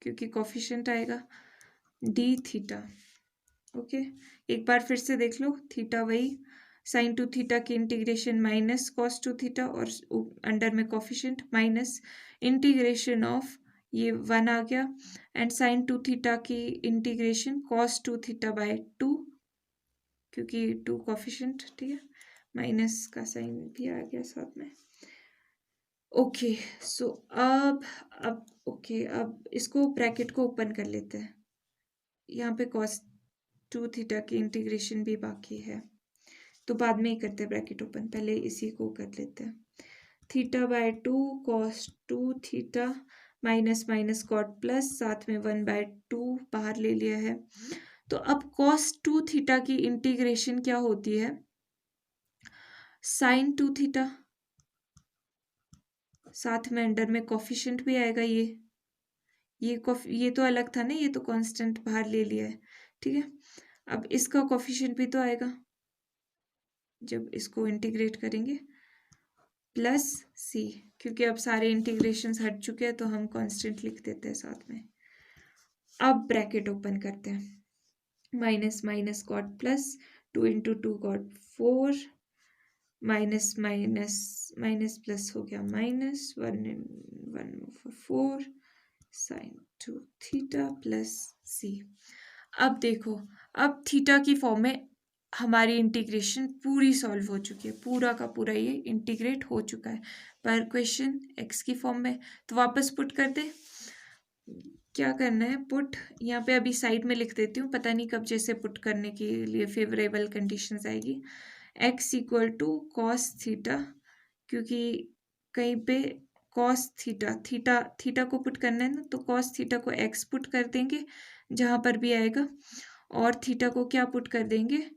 क्योंकि कॉफिशिएंट आएगा, डी थीटा। ओके, एक बार फिर से देख लो, थीटा वही, साइन 2 थीटा की इंटीग्रेशन माइनस कॉस 2 थीटा और अंडर में कॉफिशिएंट माइनस इंटीग्रेशन ऑफ ये 1 आ गया, एंड साइन 2 थीटा की इंटीग्रेशन कॉस 2 थीटा बाय 2, क्योंकि 2 कॉफिशिएंट। ठीक है, माइनस का साइन भी आ गया साथ में। ओके, सो अब ओके, अब इसको ब्रैकेट को ओपन कर लेते हैं। यहाँ पे कॉस 2 थीटा की इंटीग्रेशन भी बाकी है, तो बाद में ही करते हैं ब्रैकेट ओपन, पहले इसी को कर लेते हैं। Theta by 2 cos 2 theta minus minus cot plus, साथ में 1/2 बाहर ले लिया है। तो अब कॉस 2 थीटा की इंटीग्रेशन क्या होती है? साइन 2 थीटा, साथ में अंडर में कॉफिशिएंट भी आएगा, ये तो अलग था ना, ये तो कांस्टेंट बाहर ले लिया है। ठीक है, अब इसका कॉफिशिएंट भी तो आएगा जब इसको इंटीग्रेट करेंगे, प्लस सी, क्योंकि अब सारे इंटीग्रेशंस हट चुके हैं तो हम कांस्टेंट लिख देते हैं साथ में। अब ब्रैकेट ओपन करते हैं, minus minus cot plus, 2 into 2 cut 4, minus minus minus plus हो गया minus 1/4 sine 2 theta plus c. अब देखो, अब थीटा की फॉर्म में हमारी इंटीग्रेशन पूरी सॉल्व हो चुकी है, पूरा का पूरा ये इंटीग्रेट हो चुका है, पर क्वेश्चन एक्स की फॉर्म में, तो वापस पुट कर दे। क्या करना है, पुट यहाँ पे अभी साइड में लिख देती हूँ, पता नहीं कब जैसे पुट करने के लिए फेवरेबल कंडीशंस आएगी। X equal to cos theta, क्योंकि कहीं पे कॉस थीटा को पुट करना है ना, तो कॉस थीटा को एक्स पुट कर देंगे जहाँ पर भी आएगा, और थीटा को क्या पुट कर देंगे,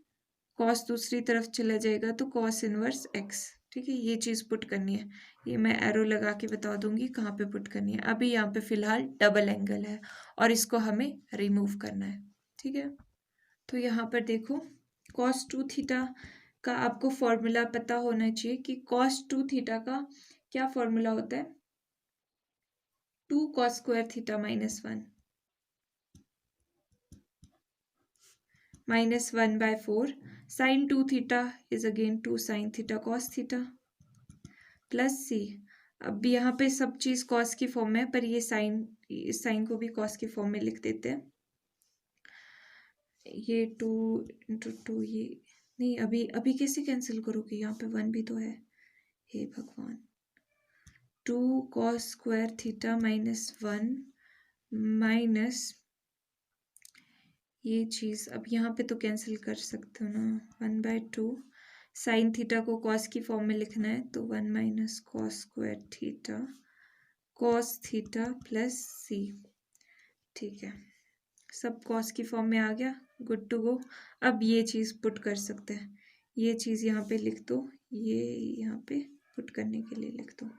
कॉस दूसरी तरफ चला जाएगा तो कॉस इनवर्स एक्स। ठीक है, ये चीज़ पुट करनी है। ये मैं एरो लगा के बता दूंगी कहाँ पे पुट करनी है। अभी यहाँ पे फिलहाल डबल एंगल है और इसको हमें रिमूव करना है। ठीक है, तो यहाँ पर देखो cos 2 थीटा का आपको फॉर्मूला पता होना चाहिए कि cos 2 थीटा का क्या फॉर्मूला होता है। 2 cos square theta -1 -1/4 sin 2 theta is again 2 sin theta cos theta plus c। अब यहाँ पे सब चीज cos की फॉर्म में है, पर ये साइन, इस साइन को भी cos की फॉर्म में लिख देते हैं। ये 2 × 2, ये नहीं, अभी अभी कैसे कैंसिल करोगे, यहाँ पे 1 भी तो है। हे भगवान, 2 cos स्क्वायर थीटा -1 माइनस ये चीज़, अब यहाँ पे तो कैंसिल कर सकते हो ना, 1/2 साइन थीटा को कॉस की फॉर्म में लिखना है तो 1 minus cos square theta cos theta plus c. ठीक है, सब कॉस की फॉर्म में आ गया, गुड टू गो। अब ये चीज़ पुट कर सकते हैं, ये चीज़ यहाँ पे लिख दो, ये यहाँ पे पुट करने के लिए लिख दो।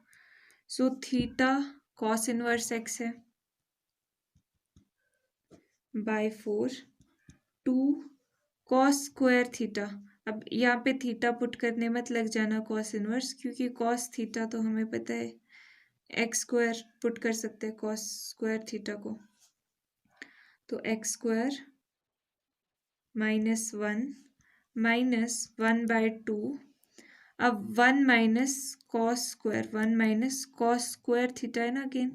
So theta cos inverse x है /4 2 कॉस स्क्वायर थीटा। अब यहाँ पे थीटा पुट करने मत लग जाना कॉस इनवर्स, क्योंकि कॉस थीटा तो हमें पता है एक्स स्क्वायर पुट कर सकते हैं कॉस स्क्वायर थीटा को, तो एक्स स्क्वायर -1 अब 1 minus cos square, 1 minus cos square theta है ना अगेन,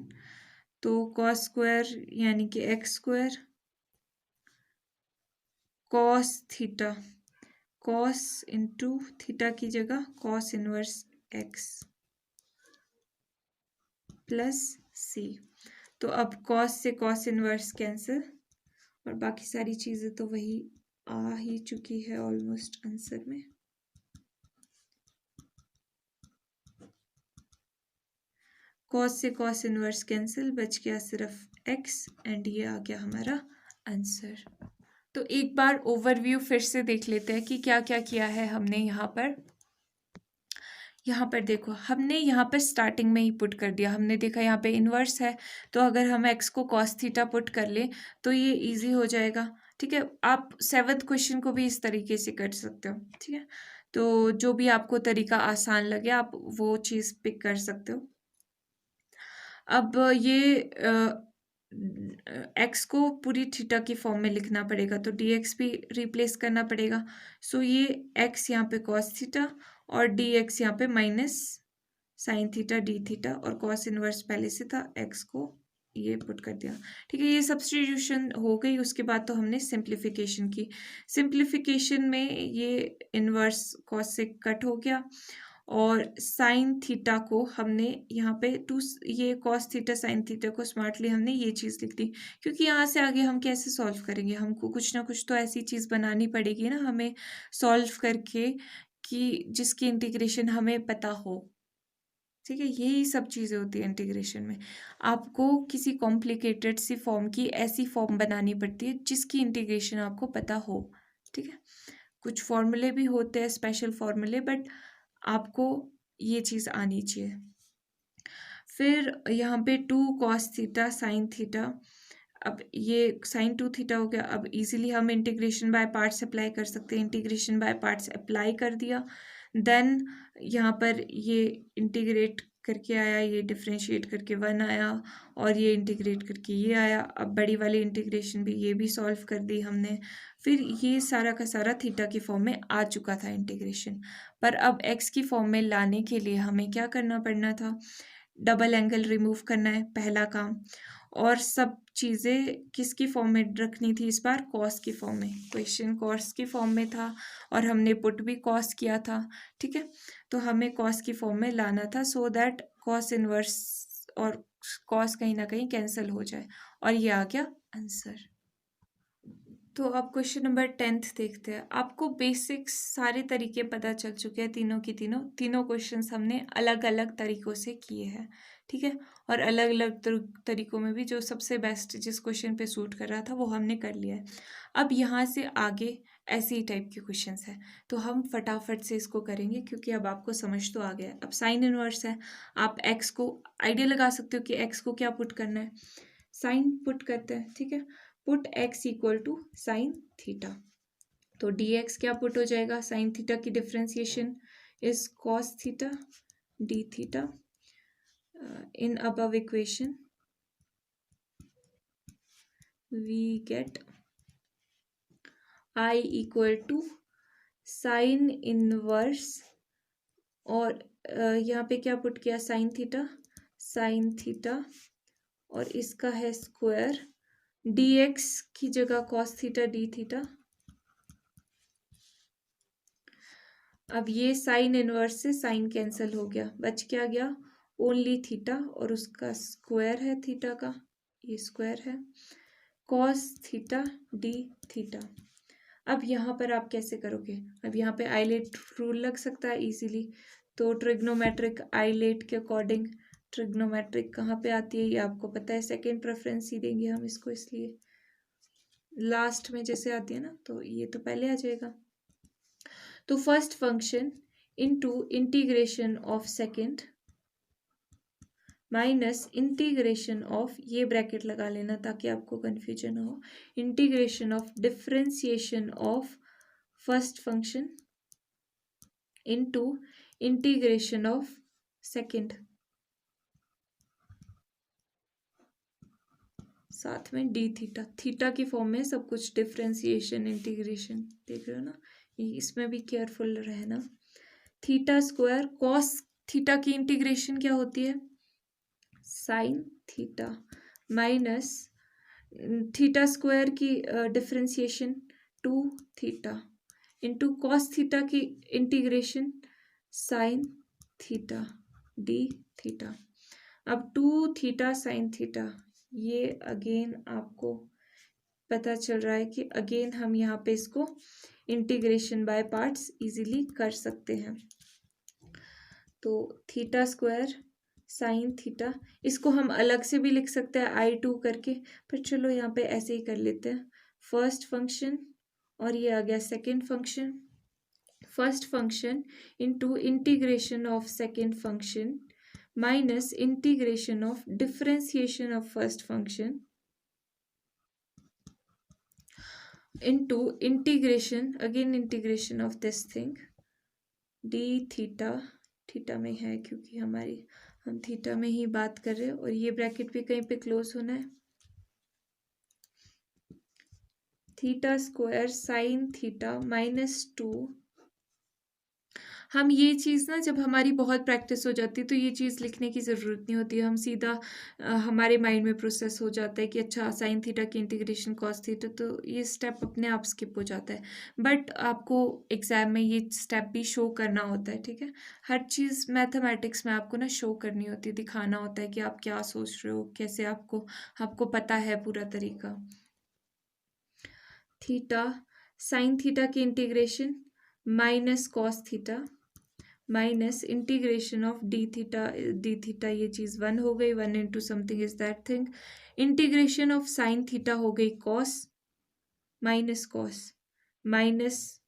तो कॉस स्क्वायर यानी कि x square cos theta, cos into theta की जगह cos inverse x plus c. तो अब कॉस से कॉस इनवर्स कैंसिल और बाकी सारी चीज़ें तो वही आ ही चुकी है ऑलमोस्ट आंसर में। कॉस से कॉस इनवर्स कैंसिल, बच गया सिर्फ एक्स एंड ये आ गया हमारा आंसर। तो एक बार ओवरव्यू फिर से देख लेते हैं कि क्या क्या किया है हमने यहाँ पर। यहाँ पर देखो, हमने यहाँ पर स्टार्टिंग में ही पुट कर दिया, हमने देखा यहाँ पे इन्वर्स है, तो अगर हम एक्स को कॉस थीटा पुट कर ले तो ये इजी हो जाएगा। ठीक है, आप 7th क्वेश्चन को भी इस तरीके से कर सकते हो। ठीक है, तो जो भी आपको तरीका आसान लगे आप वो चीज़ पिक कर सकते हो। अब ये एक्स को पूरी थीटा की फॉर्म में लिखना पड़ेगा, तो डी एक्स भी रिप्लेस करना पड़ेगा। सो ये एक्स यहाँ पे कॉस थीटा और डी एक्स यहाँ पे minus sine theta d theta, और कॉस इनवर्स पहले से था, एक्स को ये पुट कर दिया। ठीक है, ये सब्स्टिट्यूशन हो गई। उसके बाद तो हमने सिंप्लीफिकेशन की। सिंप्लीफिकेशन में ये इनवर्स कॉस से कट हो गया और साइन थीटा को हमने यहाँ पे ये कॉस थीटा साइन थीटा को स्मार्टली हमने ये चीज़ लिख दी, क्योंकि यहाँ से आगे हम कैसे सॉल्व करेंगे, हमको कुछ ना कुछ तो ऐसी चीज़ बनानी पड़ेगी ना हमें सॉल्व करके, कि जिसकी इंटीग्रेशन हमें पता हो। ठीक है, यही सब चीज़ें होती है इंटीग्रेशन में। आपको किसी कॉम्प्लिकेटेड सी फॉर्म की ऐसी फॉर्म बनानी पड़ती है जिसकी इंटीग्रेशन आपको पता हो। ठीक है, कुछ फॉर्मूले भी होते हैं स्पेशल फॉर्मूले, बट आपको ये चीज़ आनी चाहिए। फिर यहाँ पे 2 cos थीटा साइन थीटा, अब ये साइन 2 थीटा हो गया। अब इजीली हम इंटीग्रेशन बाय पार्ट्स अप्लाई कर सकते हैं, इंटीग्रेशन बाय पार्ट्स अप्लाई कर दिया, देन यहाँ पर ये इंटीग्रेट करके आया, ये डिफ्रेंशिएट करके 1 आया, और ये इंटीग्रेट करके ये आया। अब बड़ी वाली इंटीग्रेशन भी, ये भी सॉल्व कर दी हमने। फिर ये सारा का सारा थीटा की फॉर्म में आ चुका था इंटीग्रेशन, पर अब एक्स की फॉर्म में लाने के लिए हमें क्या करना पड़ना था, डबल एंगल रिमूव करना है पहला काम, और सब चीज़ें किसकी फॉर्म में रखनी थी इस बार, कॉस की फॉर्म में। क्वेश्चन कॉस की फॉर्म में था और हमने पुट भी कॉस किया था। ठीक है, तो हमें कॉस की फॉर्म में लाना था सो दैट कॉस इनवर्स और कॉस कहीं ना कहीं कैंसिल हो जाए, और ये आ गया आंसर। तो अब क्वेश्चन नंबर 10th देखते हैं। आपको बेसिक्स सारे तरीके पता चल चुके हैं, तीनों की तीनों क्वेश्चंस हमने अलग अलग तरीक़ों से किए हैं। ठीक है, और अलग अलग तरीक़ों में भी जो सबसे बेस्ट जिस क्वेश्चन पे सूट कर रहा था वो हमने कर लिया है। अब यहाँ से आगे ऐसे ही टाइप के क्वेश्चंस है। तो हम फटाफट से इसको करेंगे क्योंकि अब आपको समझ तो आ गया है। अब साइन इनवर्स है, आप एक्स को आइडिया लगा सकते हो कि एक्स को क्या पुट करना है, साइन पुट करते हैं, ठीक है। Put x equal to sine theta, तो डी एक्स क्या पुट हो जाएगा, साइन थीटा की differentiation is cos theta d theta. In above equation we get I equal to sine inverse, और यहाँ पे क्या पुट किया, साइन थीटा और इसका है स्क्वायर, डी एक्स की जगह कॉस थीटा डी थीटा। अब ये साइन इनवर्स से साइन कैंसिल हो गया, बच क्या गया, ओनली थीटा और उसका स्क्वायर है थीटा का, ये स्क्वायर है, कॉस थीटा डी थीटा। अब यहाँ पर आप कैसे करोगे, अब यहाँ पे आइलेट रूल लग सकता है इजीली, तो ट्रिग्नोमेट्रिक आइलेट के अकॉर्डिंग, ट्रिग्नोमेट्रिक कहाँ पे आती है ये आपको पता है, सेकेंड प्रेफरेंस ही देंगे हम इसको, इसलिए लास्ट में जैसे आती है ना, तो ये तो पहले आ जाएगा। तो first function into integration of second minus integration of, ये ब्रैकेट लगा लेना ताकि आपको कंफ्यूजन हो, integration of differentiation of first function into integration of second, साथ में डी थीटा, थीटा की फॉर्म में सब कुछ, डिफरेंशिएशन इंटीग्रेशन, देख रहे हो ना, इसमें भी केयरफुल रहना। थीटा स्क्वायर कॉस थीटा की इंटीग्रेशन क्या होती है, sine theta minus theta square की differentiation two theta into cos theta की integration sine theta d theta. अब टू थीटा साइन थीटा, ये अगेन आपको पता चल रहा है कि अगेन हम यहाँ पे इसको इंटीग्रेशन बाय पार्ट्स इजीली कर सकते हैं। तो थीटा स्क्वायर साइन थीटा, इसको हम अलग से भी लिख सकते हैं I2 करके, पर चलो यहाँ पे ऐसे ही कर लेते हैं, फर्स्ट फंक्शन और ये आ गया second function, first function into integration of second function minus integration of differentiation of first function into integration, again integration of this thing D theta, theta में है क्योंकि हम थीटा में ही बात कर रहे हैं, और ये ब्रैकेट भी कहीं पे क्लोज होना है, theta square sine theta minus to. हम ये चीज़ ना जब हमारी बहुत प्रैक्टिस हो जाती है तो ये चीज़ लिखने की ज़रूरत नहीं होती है, हम सीधा हमारे माइंड में प्रोसेस हो जाता है कि अच्छा साइन थीटा की इंटीग्रेशन कॉस थीटा, तो ये स्टेप अपने आप स्किप हो जाता है। बट आपको एग्जाम में ये स्टेप भी शो करना होता है, ठीक है। हर चीज़ मैथमेटिक्स में आपको ना शो करनी होती है, दिखाना होता है कि आप क्या सोच रहे हो, कैसे आपको पता है पूरा तरीका। थीटा साइन थीटा की integration minus cos theta minus integration of d theta, ये चीज़ वन हो गई, one into something is that thing, integration of sine theta हो गई cos minus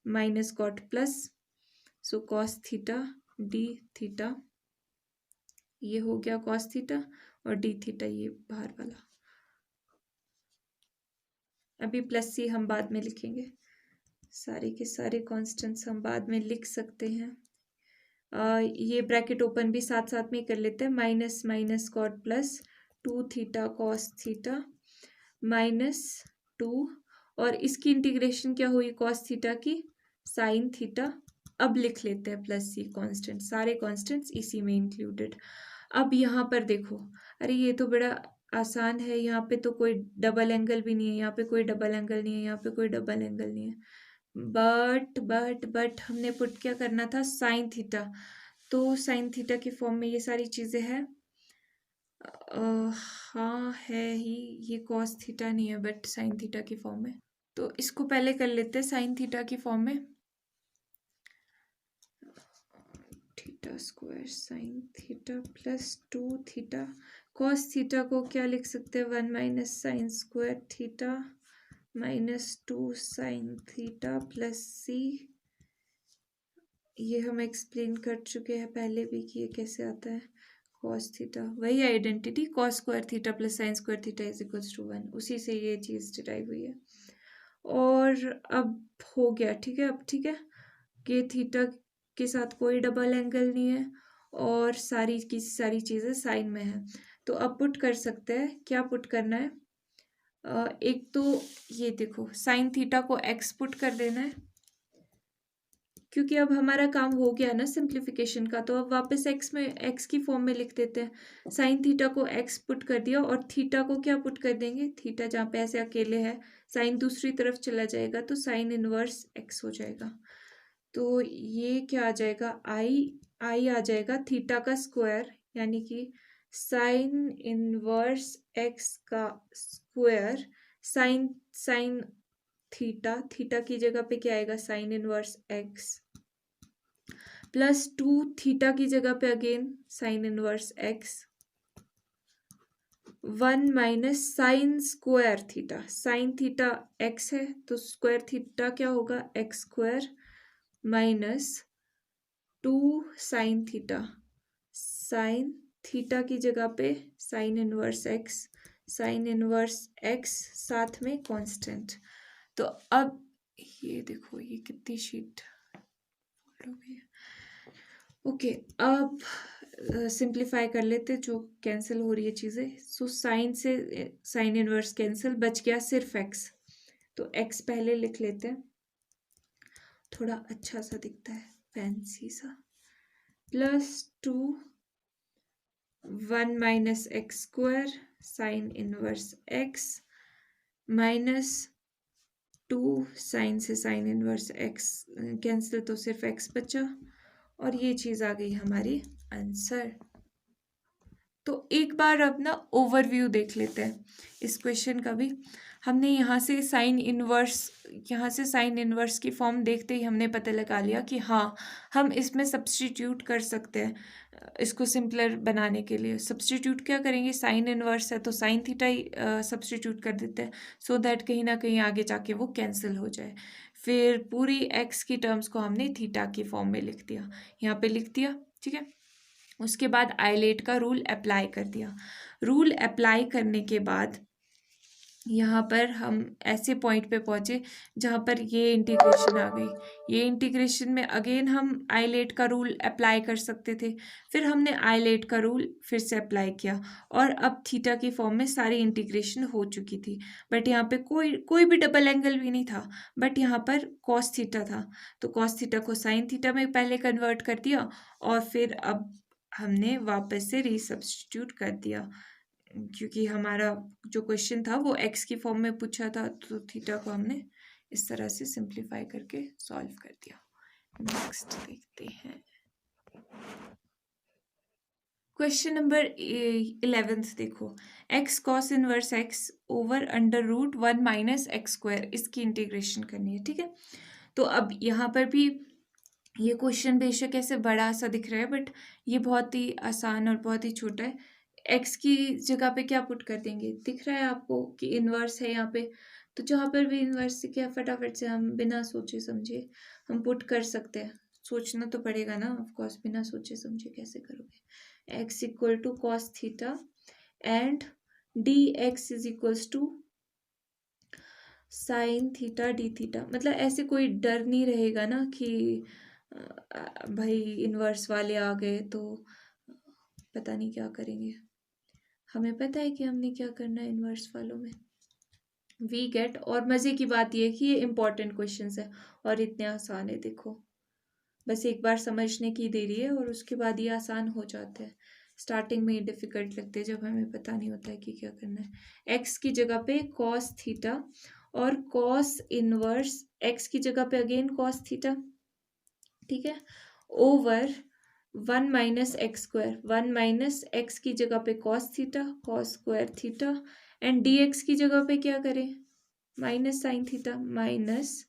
minus cot plus, so cos theta d theta, ये हो गया कॉस थीटा और डी थीटा ये बाहर वाला, अभी प्लस सी हम बाद में लिखेंगे, सारे के सारे कॉन्स्टेंट्स हम बाद में लिख सकते हैं। ये ब्रैकेट ओपन भी साथ साथ में कर लेते हैं, minus cot plus two theta cos theta minus two, और इसकी इंटीग्रेशन क्या हुई कॉस थीटा की साइन थीटा, अब लिख लेते हैं प्लस सी कांस्टेंट, सारे कांस्टेंट्स इसी में इंक्लूडेड। अब यहाँ पर देखो, अरे ये तो बड़ा आसान है, यहाँ पे तो कोई डबल एंगल भी नहीं है, यहाँ पे कोई डबल एंगल नहीं है, यहाँ पे कोई डबल एंगल नहीं है, बट हमने पुट क्या करना था, साइन थीटा, तो साइन थीटा की फॉर्म में ये सारी चीज़ें हैं, हाँ है ही, ये कॉस थीटा नहीं है बट साइन थीटा की फॉर्म में, तो इसको पहले कर लेते हैं साइन थीटा की फॉर्म में, theta square sine theta plus two theta, cos theta को क्या लिख सकते हैं, one minus sine square theta -2 sine theta plus c, ये हम एक्सप्लेन कर चुके हैं पहले भी कि ये कैसे आता है। कॉस थीटा, वही identity, cos square theta plus sine square theta is equals to 1, उसी से ये चीज़ डिराइव हुई है। और अब हो गया, ठीक है। अब ठीक है कि थीटा के साथ कोई डबल एंगल नहीं है और सारी की सारी चीज़ें साइन में है। तो अब पुट कर सकते हैं, क्या पुट करना है? एक तो ये देखो, साइन थीटा को एक्स पुट कर देना है, क्योंकि अब हमारा काम हो गया ना सिंप्लीफिकेशन का, तो अब वापस एक्स में, एक्स की फॉर्म में लिख देते हैं। साइन थीटा को एक्स पुट कर दिया और थीटा को क्या पुट कर देंगे? थीटा जहाँ पे ऐसे अकेले है, साइन दूसरी तरफ चला जाएगा तो साइन इनवर्स एक्स हो जाएगा। तो ये क्या आ जाएगा? आई आ जाएगा थीटा का स्क्वायर, यानी कि साइन इनवर्स एक्स का square, sine sine theta, theta की जगह पे क्या आएगा? Sine inverse x plus 2 theta की जगह पे again sine inverse x, 1 minus sine square theta, sine theta x है तो स्क्वायर थीटा क्या होगा? X square minus 2 sine theta, sine theta की जगह पे sine inverse x, sine inverse x साथ में कांस्टेंट। तो अब ये देखो, ये कितनी शीट हो गई है। ओके, अब सिंप्लीफाई कर लेते, जो कैंसिल हो रही है चीज़ें। सो साइन से साइन इनवर्स कैंसिल, बच गया सिर्फ एक्स। तो एक्स पहले लिख लेते हैं, थोड़ा अच्छा सा दिखता है, फैंसी सा। Plus 2 1 minus x square sine inverse x minus 2 sine से साइन इनवर्स एक्स कैंसिल, तो सिर्फ एक्स बचा और ये चीज़ आ गई हमारी आंसर। तो एक बार अब ना ओवरव्यू देख लेते हैं इस क्वेश्चन का भी। हमने यहाँ से साइन इनवर्स की फॉर्म देखते ही हमने पता लगा लिया कि हाँ, हम इसमें सब्स्टिट्यूट कर सकते हैं। इसको सिंपलर बनाने के लिए सब्स्टिट्यूट क्या करेंगे? साइन इनवर्स है तो साइन थीटा ही सब्स्टिट्यूट कर देते हैं, सो दैट कहीं ना कहीं आगे जाके वो कैंसिल हो जाए। फिर पूरी एक्स की टर्म्स को हमने थीटा की फॉर्म में लिख दिया, यहाँ पे लिख दिया, ठीक है। उसके बाद आइलेट का रूल अप्लाई कर दिया। रूल अप्लाई करने के बाद यहाँ पर हम ऐसे पॉइंट पे पहुँचे जहाँ पर ये इंटीग्रेशन आ गई। ये इंटीग्रेशन में अगेन हम आइलेट का रूल अप्लाई कर सकते थे, फिर हमने आइलेट का रूल फिर से अप्लाई किया और अब थीटा की फॉर्म में सारी इंटीग्रेशन हो चुकी थी। बट यहाँ पे कोई भी डबल एंगल भी नहीं था, बट यहाँ पर कॉस थीटा था, तो कॉस थीटा को साइन थीटा में पहले कन्वर्ट कर दिया और फिर अब हमने वापस से रीसब्स्टिट्यूट कर दिया, क्योंकि हमारा जो क्वेश्चन था वो एक्स की फॉर्म में पूछा था, तो थीटा को हमने इस तरह से सिंप्लीफाई करके सॉल्व कर दिया। नेक्स्ट देखते हैं क्वेश्चन नंबर 11। देखो, x cos inverse x over under root 1 minus x square, इसकी इंटीग्रेशन करनी है, ठीक है। तो अब यहाँ पर भी ये क्वेश्चन बेशक ऐसे बड़ा सा दिख रहा है, बट ये बहुत ही आसान और बहुत ही छोटा है। एक्स की जगह पे क्या पुट कर देंगे? दिख रहा है आपको कि इन्वर्स है यहाँ पे, तो जहाँ पर भी इन्वर्स से क्या फटाफट से हम बिना सोचे समझे हम पुट कर सकते हैं। सोचना तो पड़ेगा ना, ऑफ कोर्स, बिना सोचे समझे कैसे करोगे? X equal to cos theta and d x is equals to sine theta d theta. मतलब ऐसे कोई डर नहीं रहेगा ना कि भाई इन्वर्स वाले आ गए तो पता नहीं क्या करेंगे। हमें पता है कि हमने क्या करना है इन्वर्स वालों में, वी गेट। और मज़े की बात यह है कि ये इंपॉर्टेंट क्वेश्चंस है और इतने आसान है। देखो, बस एक बार समझने की देरी है और उसके बाद ये आसान हो जाते हैं। स्टार्टिंग में ये डिफ़िकल्ट लगते हैं जब हमें पता नहीं होता है कि क्या करना है। एक्स की जगह पे कॉस थीटा और कॉस इनवर्स एक्स की जगह पे अगेन कॉस थीटा, ठीक है, over 1 minus x square, 1 minus x की जगह पे cos theta, cos square theta, and d x की जगह पे क्या करें? Minus sine theta, minus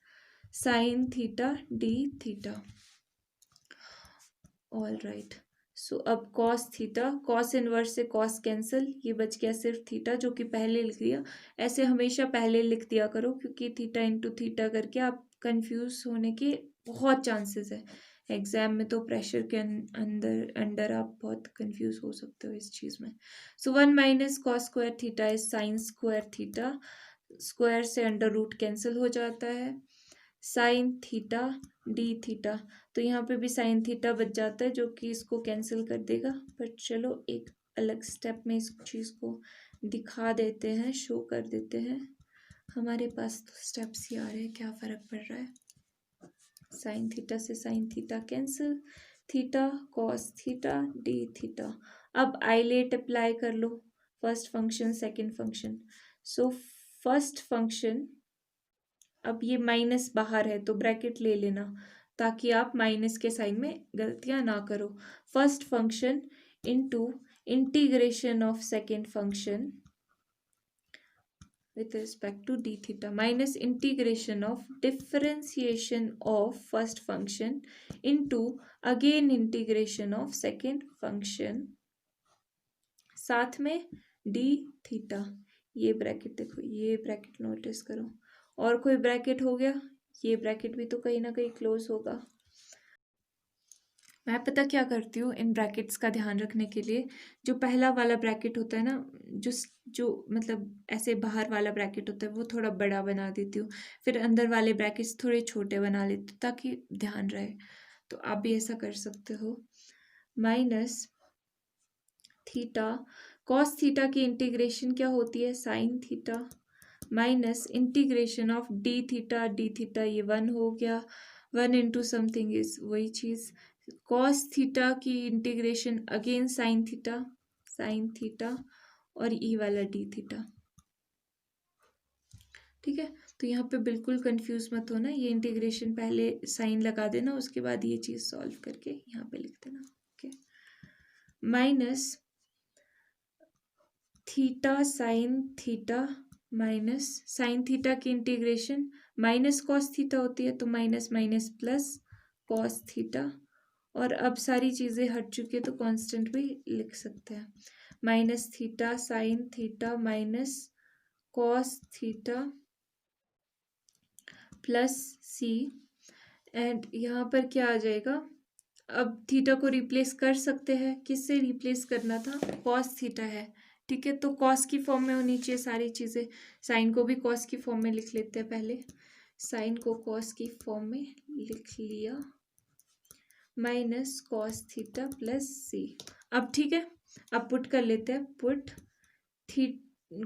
sine theta d theta. All right, so अब कॉस थीटा, कॉस इनवर्स से कॉस कैंसिल, ये बच गया सिर्फ थीटा जो कि पहले लिख दिया। ऐसे हमेशा पहले लिख दिया करो क्योंकि थीटा इंटू थीटा करके आप कंफ्यूज होने के बहुत चांसेस है। एग्जाम में तो प्रेशर के अंदर अंडर आप बहुत कंफ्यूज हो सकते हो इस चीज़ में। सो 1 minus cos square theta is sine square theta, square से अंडर रूट कैंसिल हो जाता है, साइन थीटा डी थीटा, तो यहाँ पे भी साइन थीटा बच जाता है जो कि इसको कैंसिल कर देगा। पर चलो एक अलग स्टेप में इस चीज़ को दिखा देते हैं, शो कर देते हैं। हमारे पास तो स्टेप्स ही आ रहे हैं, क्या फ़र्क पड़ रहा है। साइन थीटा से sine theta cancel, theta cos theta d theta. अब आइलेट अप्लाई कर लो, first function second function. So first function, अब ये माइनस बाहर है तो ब्रैकेट ले लेना ताकि आप माइनस के साइन में गलतियां ना करो। First function into integration of second function with respect to d theta minus integration of differentiation of first function into again integration of second function, साथ में d theta। ये ब्रैकेट देखो, ये ब्रैकेट नोटिस करो, और कोई ब्रैकेट हो गया, ये ब्रैकेट भी तो कहीं ना कहीं क्लोज होगा। मैं पता क्या करती हूँ इन ब्रैकेट्स का ध्यान रखने के लिए, जो पहला वाला ब्रैकेट होता है ना, जो जो मतलब ऐसे बाहर वाला ब्रैकेट होता है वो थोड़ा बड़ा बना देती हूँ, फिर अंदर वाले ब्रैकेट्स थोड़े छोटे बना लेती हूँ ताकि ध्यान रहे। तो आप भी ऐसा कर सकते हो। माइनस थीटा, कॉस थीटा की इंटीग्रेशन क्या होती है, sine theta, minus integration of d theta, ये 1 हो गया, 1 इंटू समथिंग इज वही चीज़, कॉस थीटा की इंटीग्रेशन अगेन साइन थीटा और ई वाला डी थीटा। ठीक है, तो यहाँ पे बिल्कुल कंफ्यूज मत होना, ये इंटीग्रेशन पहले साइन लगा देना, उसके बाद ये चीज़ सॉल्व करके यहाँ पे लिख देना। Okay, minus theta sine theta, minus sine theta की इंटीग्रेशन माइनस कॉस थीटा होती है तो minus minus plus cos theta, और अब सारी चीज़ें हट चुकी है तो कांस्टेंट भी लिख सकते हैं। Minus theta sine theta minus cos theta plus c, and यहाँ पर क्या आ जाएगा, अब थीटा को रिप्लेस कर सकते हैं, किससे रिप्लेस करना था, कॉस थीटा है। ठीक है, तो कॉस की फॉर्म में होनी चाहिए सारी चीज़ें, साइन को भी कॉस की फॉर्म में लिख लेते हैं पहले, साइन को कॉस की फॉर्म में लिख लिया, minus cos theta plus c. अब ठीक है, अब पुट कर लेते हैं, पुट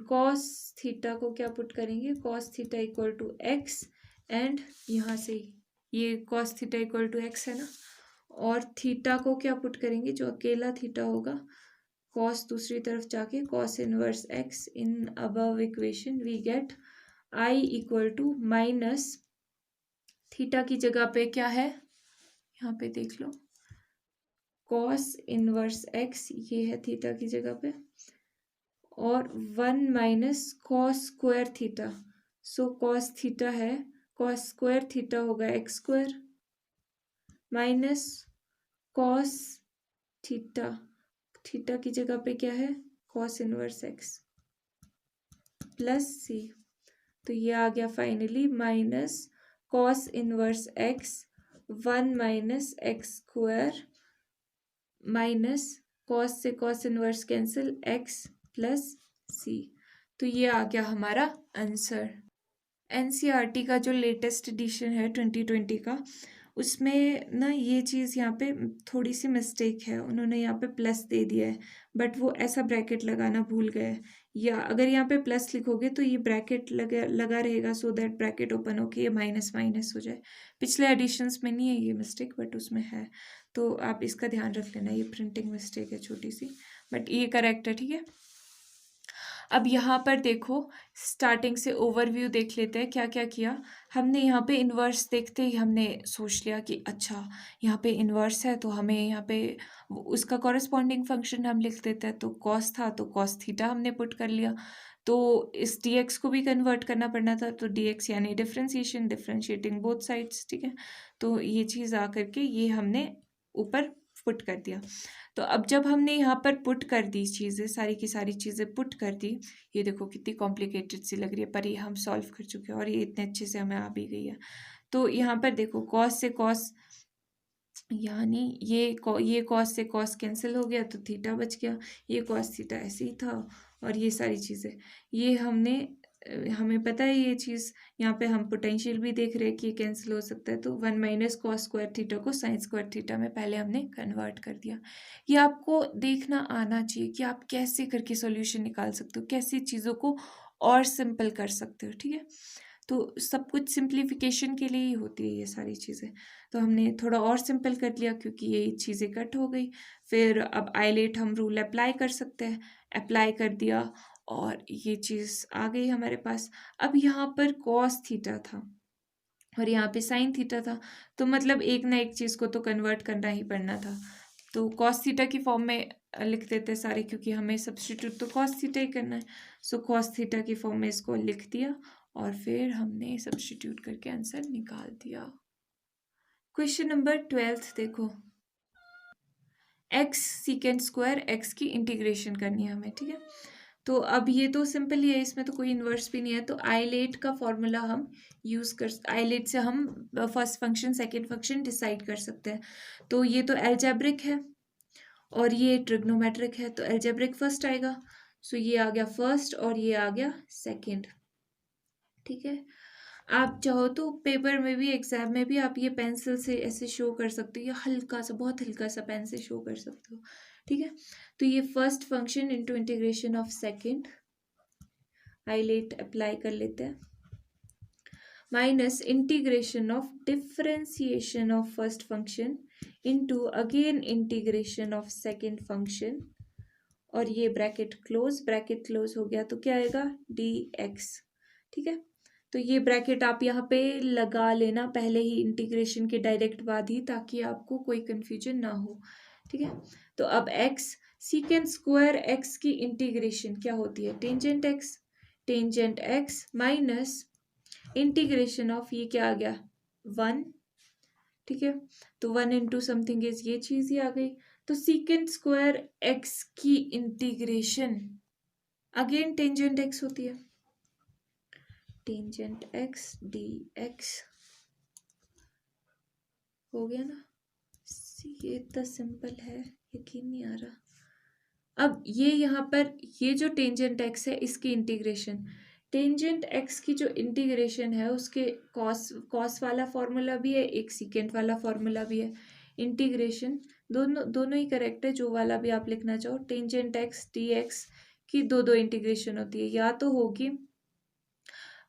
कॉस थीटा को क्या पुट करेंगे, cos theta equal to x, and यहाँ से ये cos theta equal to x है ना, और थीटा को क्या पुट करेंगे, जो अकेला थीटा होगा, कॉस दूसरी तरफ जाके cos inverse x, in above equation we get I equal to minus theta की जगह पे क्या है, यहाँ पे देख लो, कॉस इनवर्स एक्स, ये है थीटा की जगह पे, और 1 minus cos square theta, so cos theta है, कॉस स्क्वायर थीटा होगा x square, minus cos theta, theta की जगह पे क्या है, cos inverse x plus c, तो ये आ गया finally minus cos inverse x 1 minus x square minus cos से cos inverse cancel x plus c. तो ये आ गया हमारा आंसर। एनसीईआरटी का जो लेटेस्ट एडिशन है 2020 का, उसमें ना ये चीज़ यहाँ पे थोड़ी सी मिस्टेक है, उन्होंने यहाँ पे प्लस दे दिया है बट वो ऐसा ब्रैकेट लगाना भूल गए, या अगर यहाँ पे प्लस लिखोगे तो ये ब्रैकेट लगा रहेगा सो दैट ब्रैकेट ओपन होके ये माइनस माइनस हो जाए। पिछले एडिशंस में नहीं है ये मिस्टेक बट उसमें है, तो आप इसका ध्यान रख लेना, ये प्रिंटिंग मिस्टेक है छोटी सी, बट ये करेक्ट है। ठीक है, अब यहाँ पर देखो, स्टार्टिंग से ओवरव्यू देख लेते हैं क्या क्या किया हमने। यहाँ पे इन्वर्स देखते ही हमने सोच लिया कि अच्छा यहाँ पे इन्वर्स है तो हमें यहाँ पे उसका कॉरेस्पॉन्डिंग फंक्शन हम लिख देते हैं, तो कॉस था तो कॉस थीटा हमने पुट कर लिया, तो इस dx को भी कन्वर्ट करना पड़ना था, तो dx यानी डिफ्रेंशिएटिंग बोथ साइड्स। ठीक है, तो ये चीज़ आ करके ये हमने ऊपर पुट कर दिया। तो अब जब हमने यहाँ पर पुट कर दी चीज़ें, सारी की सारी चीज़ें पुट कर दी, ये देखो कितनी कॉम्प्लिकेटेड सी लग रही है, पर ये हम सॉल्व कर चुके हैं और ये इतने अच्छे से हमें आ भी गई है। तो यहाँ पर देखो कॉस से कॉस, यानी ये कॉस से कॉस कैंसिल हो गया तो थीटा बच गया, ये कॉस थीटा ऐसे ही था, और ये सारी चीज़ें ये हमें पता है ये चीज़, यहाँ पे हम पोटेंशियल भी देख रहे हैं कि ये कैंसिल हो सकता है, तो 1 माइनस कॉस स्क्वायर थीटा को साइन स्क्वायर थीटा में पहले हमने कन्वर्ट कर दिया। ये आपको देखना आना चाहिए कि आप कैसे करके सॉल्यूशन निकाल सकते हो, कैसे चीज़ों को और सिंपल कर सकते हो, ठीक है। तो सब कुछ सिंप्लीफिकेशन के लिए ही होती है ये सारी चीज़ें। तो हमने थोड़ा और सिंपल कर लिया क्योंकि ये चीज़ें कट हो गई। फिर अब आइलेट हम रूल अप्लाई कर सकते हैं, अप्लाई कर दिया और ये चीज़ आ गई हमारे पास। अब यहाँ पर कॉस थीटा था और यहाँ पे साइन थीटा था, तो मतलब एक ना एक चीज़ को तो कन्वर्ट करना ही पड़ना था। तो कॉस थीटा की फॉर्म में लिख देते सारे, क्योंकि हमें सब्स्टिट्यूट तो कॉस थीटा ही करना है। सो कॉस थीटा की फॉर्म में इसको लिख दिया और फिर हमने सब्स्टिट्यूट करके आंसर निकाल दिया। क्वेश्चन नंबर 12 देखो, एक्स सीकेंड स्क्वायर एक्स की इंटीग्रेशन करनी है हमें, ठीक है। तो अब ये तो सिंपल ही है, इसमें तो कोई इन्वर्स भी नहीं है। तो आइलेट का फॉर्मूला हम यूज़ कर, आइलेट से हम first function second function decide कर सकते हैं। तो ये तो एल्जेब्रिक है और ये ट्रिग्नोमेट्रिक है, तो एल्जेब्रिक फर्स्ट आएगा। सो ये आ गया फर्स्ट और ये आ गया सेकंड, ठीक है। आप चाहो तो पेपर में भी, एग्जाम में भी आप ये पेंसिल से ऐसे शो कर सकते हो, या हल्का सा, बहुत हल्का सा पेन से शो कर सकते हो, ठीक है। तो ये first function into integration of second, ILATE apply कर लेते हैं, minus integration of differentiation of first function into again integration of second function, और ये ब्रैकेट क्लोज हो गया, तो क्या आएगा dx, ठीक है। तो ये ब्रैकेट आप यहाँ पे लगा लेना पहले ही इंटीग्रेशन के डायरेक्ट बाद ही, ताकि आपको कोई कंफ्यूजन ना हो, ठीक है। तो अब x सीकेंड स्क्वायर x की इंटीग्रेशन क्या होती है, tangent x minus integration of, ये क्या आ गया 1, ठीक है। तो 1 इंटू समथिंग इज, ये चीज ही आ गई। तो सीकेंड स्क्वायर x की इंटीग्रेशन अगेन टेंजेंट x होती है, टेंजेंट x dx, हो गया ना। ये इतना सिंपल है, यकीन नहीं आ रहा। अब ये यहाँ पर ये जो टेंजेंट x है इसकी इंटीग्रेशन, टेंजेंट x की जो इंटीग्रेशन है उसके कॉस वाला फॉर्मूला भी है, एक सीकेंट वाला फॉर्मूला भी है। इंटीग्रेशन दोनों ही करेक्ट है, जो वाला भी आप लिखना चाहो। टेंजेंट x dx की दो इंटीग्रेशन होती है, या तो होगी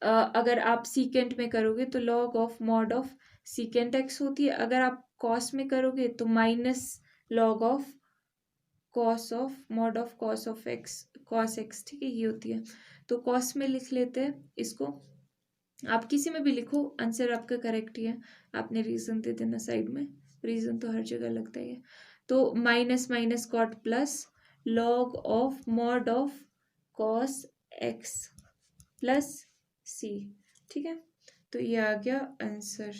अगर आप सीकेंट में करोगे तो log of mod of secant x होती है, अगर आप कॉस में करोगे तो minus log of cos of mod of cos of x, cos x, ठीक है, ये होती है। तो कॉस में लिख लेते हैं इसको, आप किसी में भी लिखो, आंसर आपका करेक्ट ही है। आपने रीजन दे देना साइड में, रीजन तो हर जगह लगता ही है। तो minus minus cot plus log of mod of cos x plus c, ठीक है। तो ये आ गया आंसर।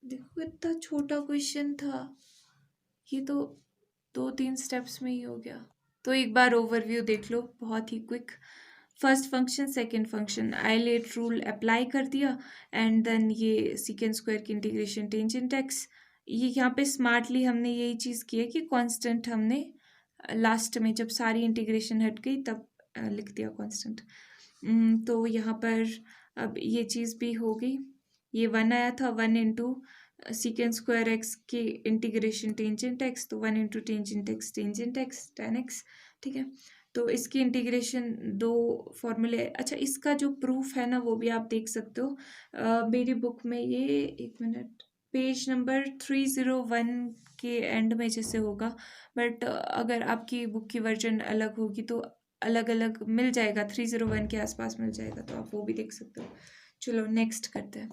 देखो कितना छोटा क्वेश्चन था, ये तो 2-3 स्टेप्स में ही हो गया। तो एक बार ओवरव्यू देख लो, बहुत ही quick. First function second function, ILATE rule apply कर दिया, एंड देन ये सीकेंड स्क्वायर की इंटीग्रेशन टेंजेंट एक्स, ये यहाँ पे स्मार्टली हमने यही चीज़ की है कि कांस्टेंट हमने लास्ट में जब सारी इंटीग्रेशन हट गई तब लिख दिया कांस्टेंट। तो यहाँ पर अब ये चीज़ भी हो गई, ये 1 आया था, 1 इंटू सीकेंड स्क्वायर एक्स की इंटीग्रेशन टेंजेंट एक्स, तो 1 into tangent x tan x, ठीक है। तो इसकी इंटीग्रेशन दो फॉर्मूले, अच्छा इसका जो प्रूफ है ना वो भी आप देख सकते हो मेरी बुक में, ये एक मिनट, पेज नंबर 301 के एंड में जैसे होगा, बट अगर आपकी बुक की वर्जन अलग होगी तो अलग अलग मिल जाएगा, 301 के आसपास मिल जाएगा, तो आप वो भी देख सकते हो। चलो नेक्स्ट करते हैं।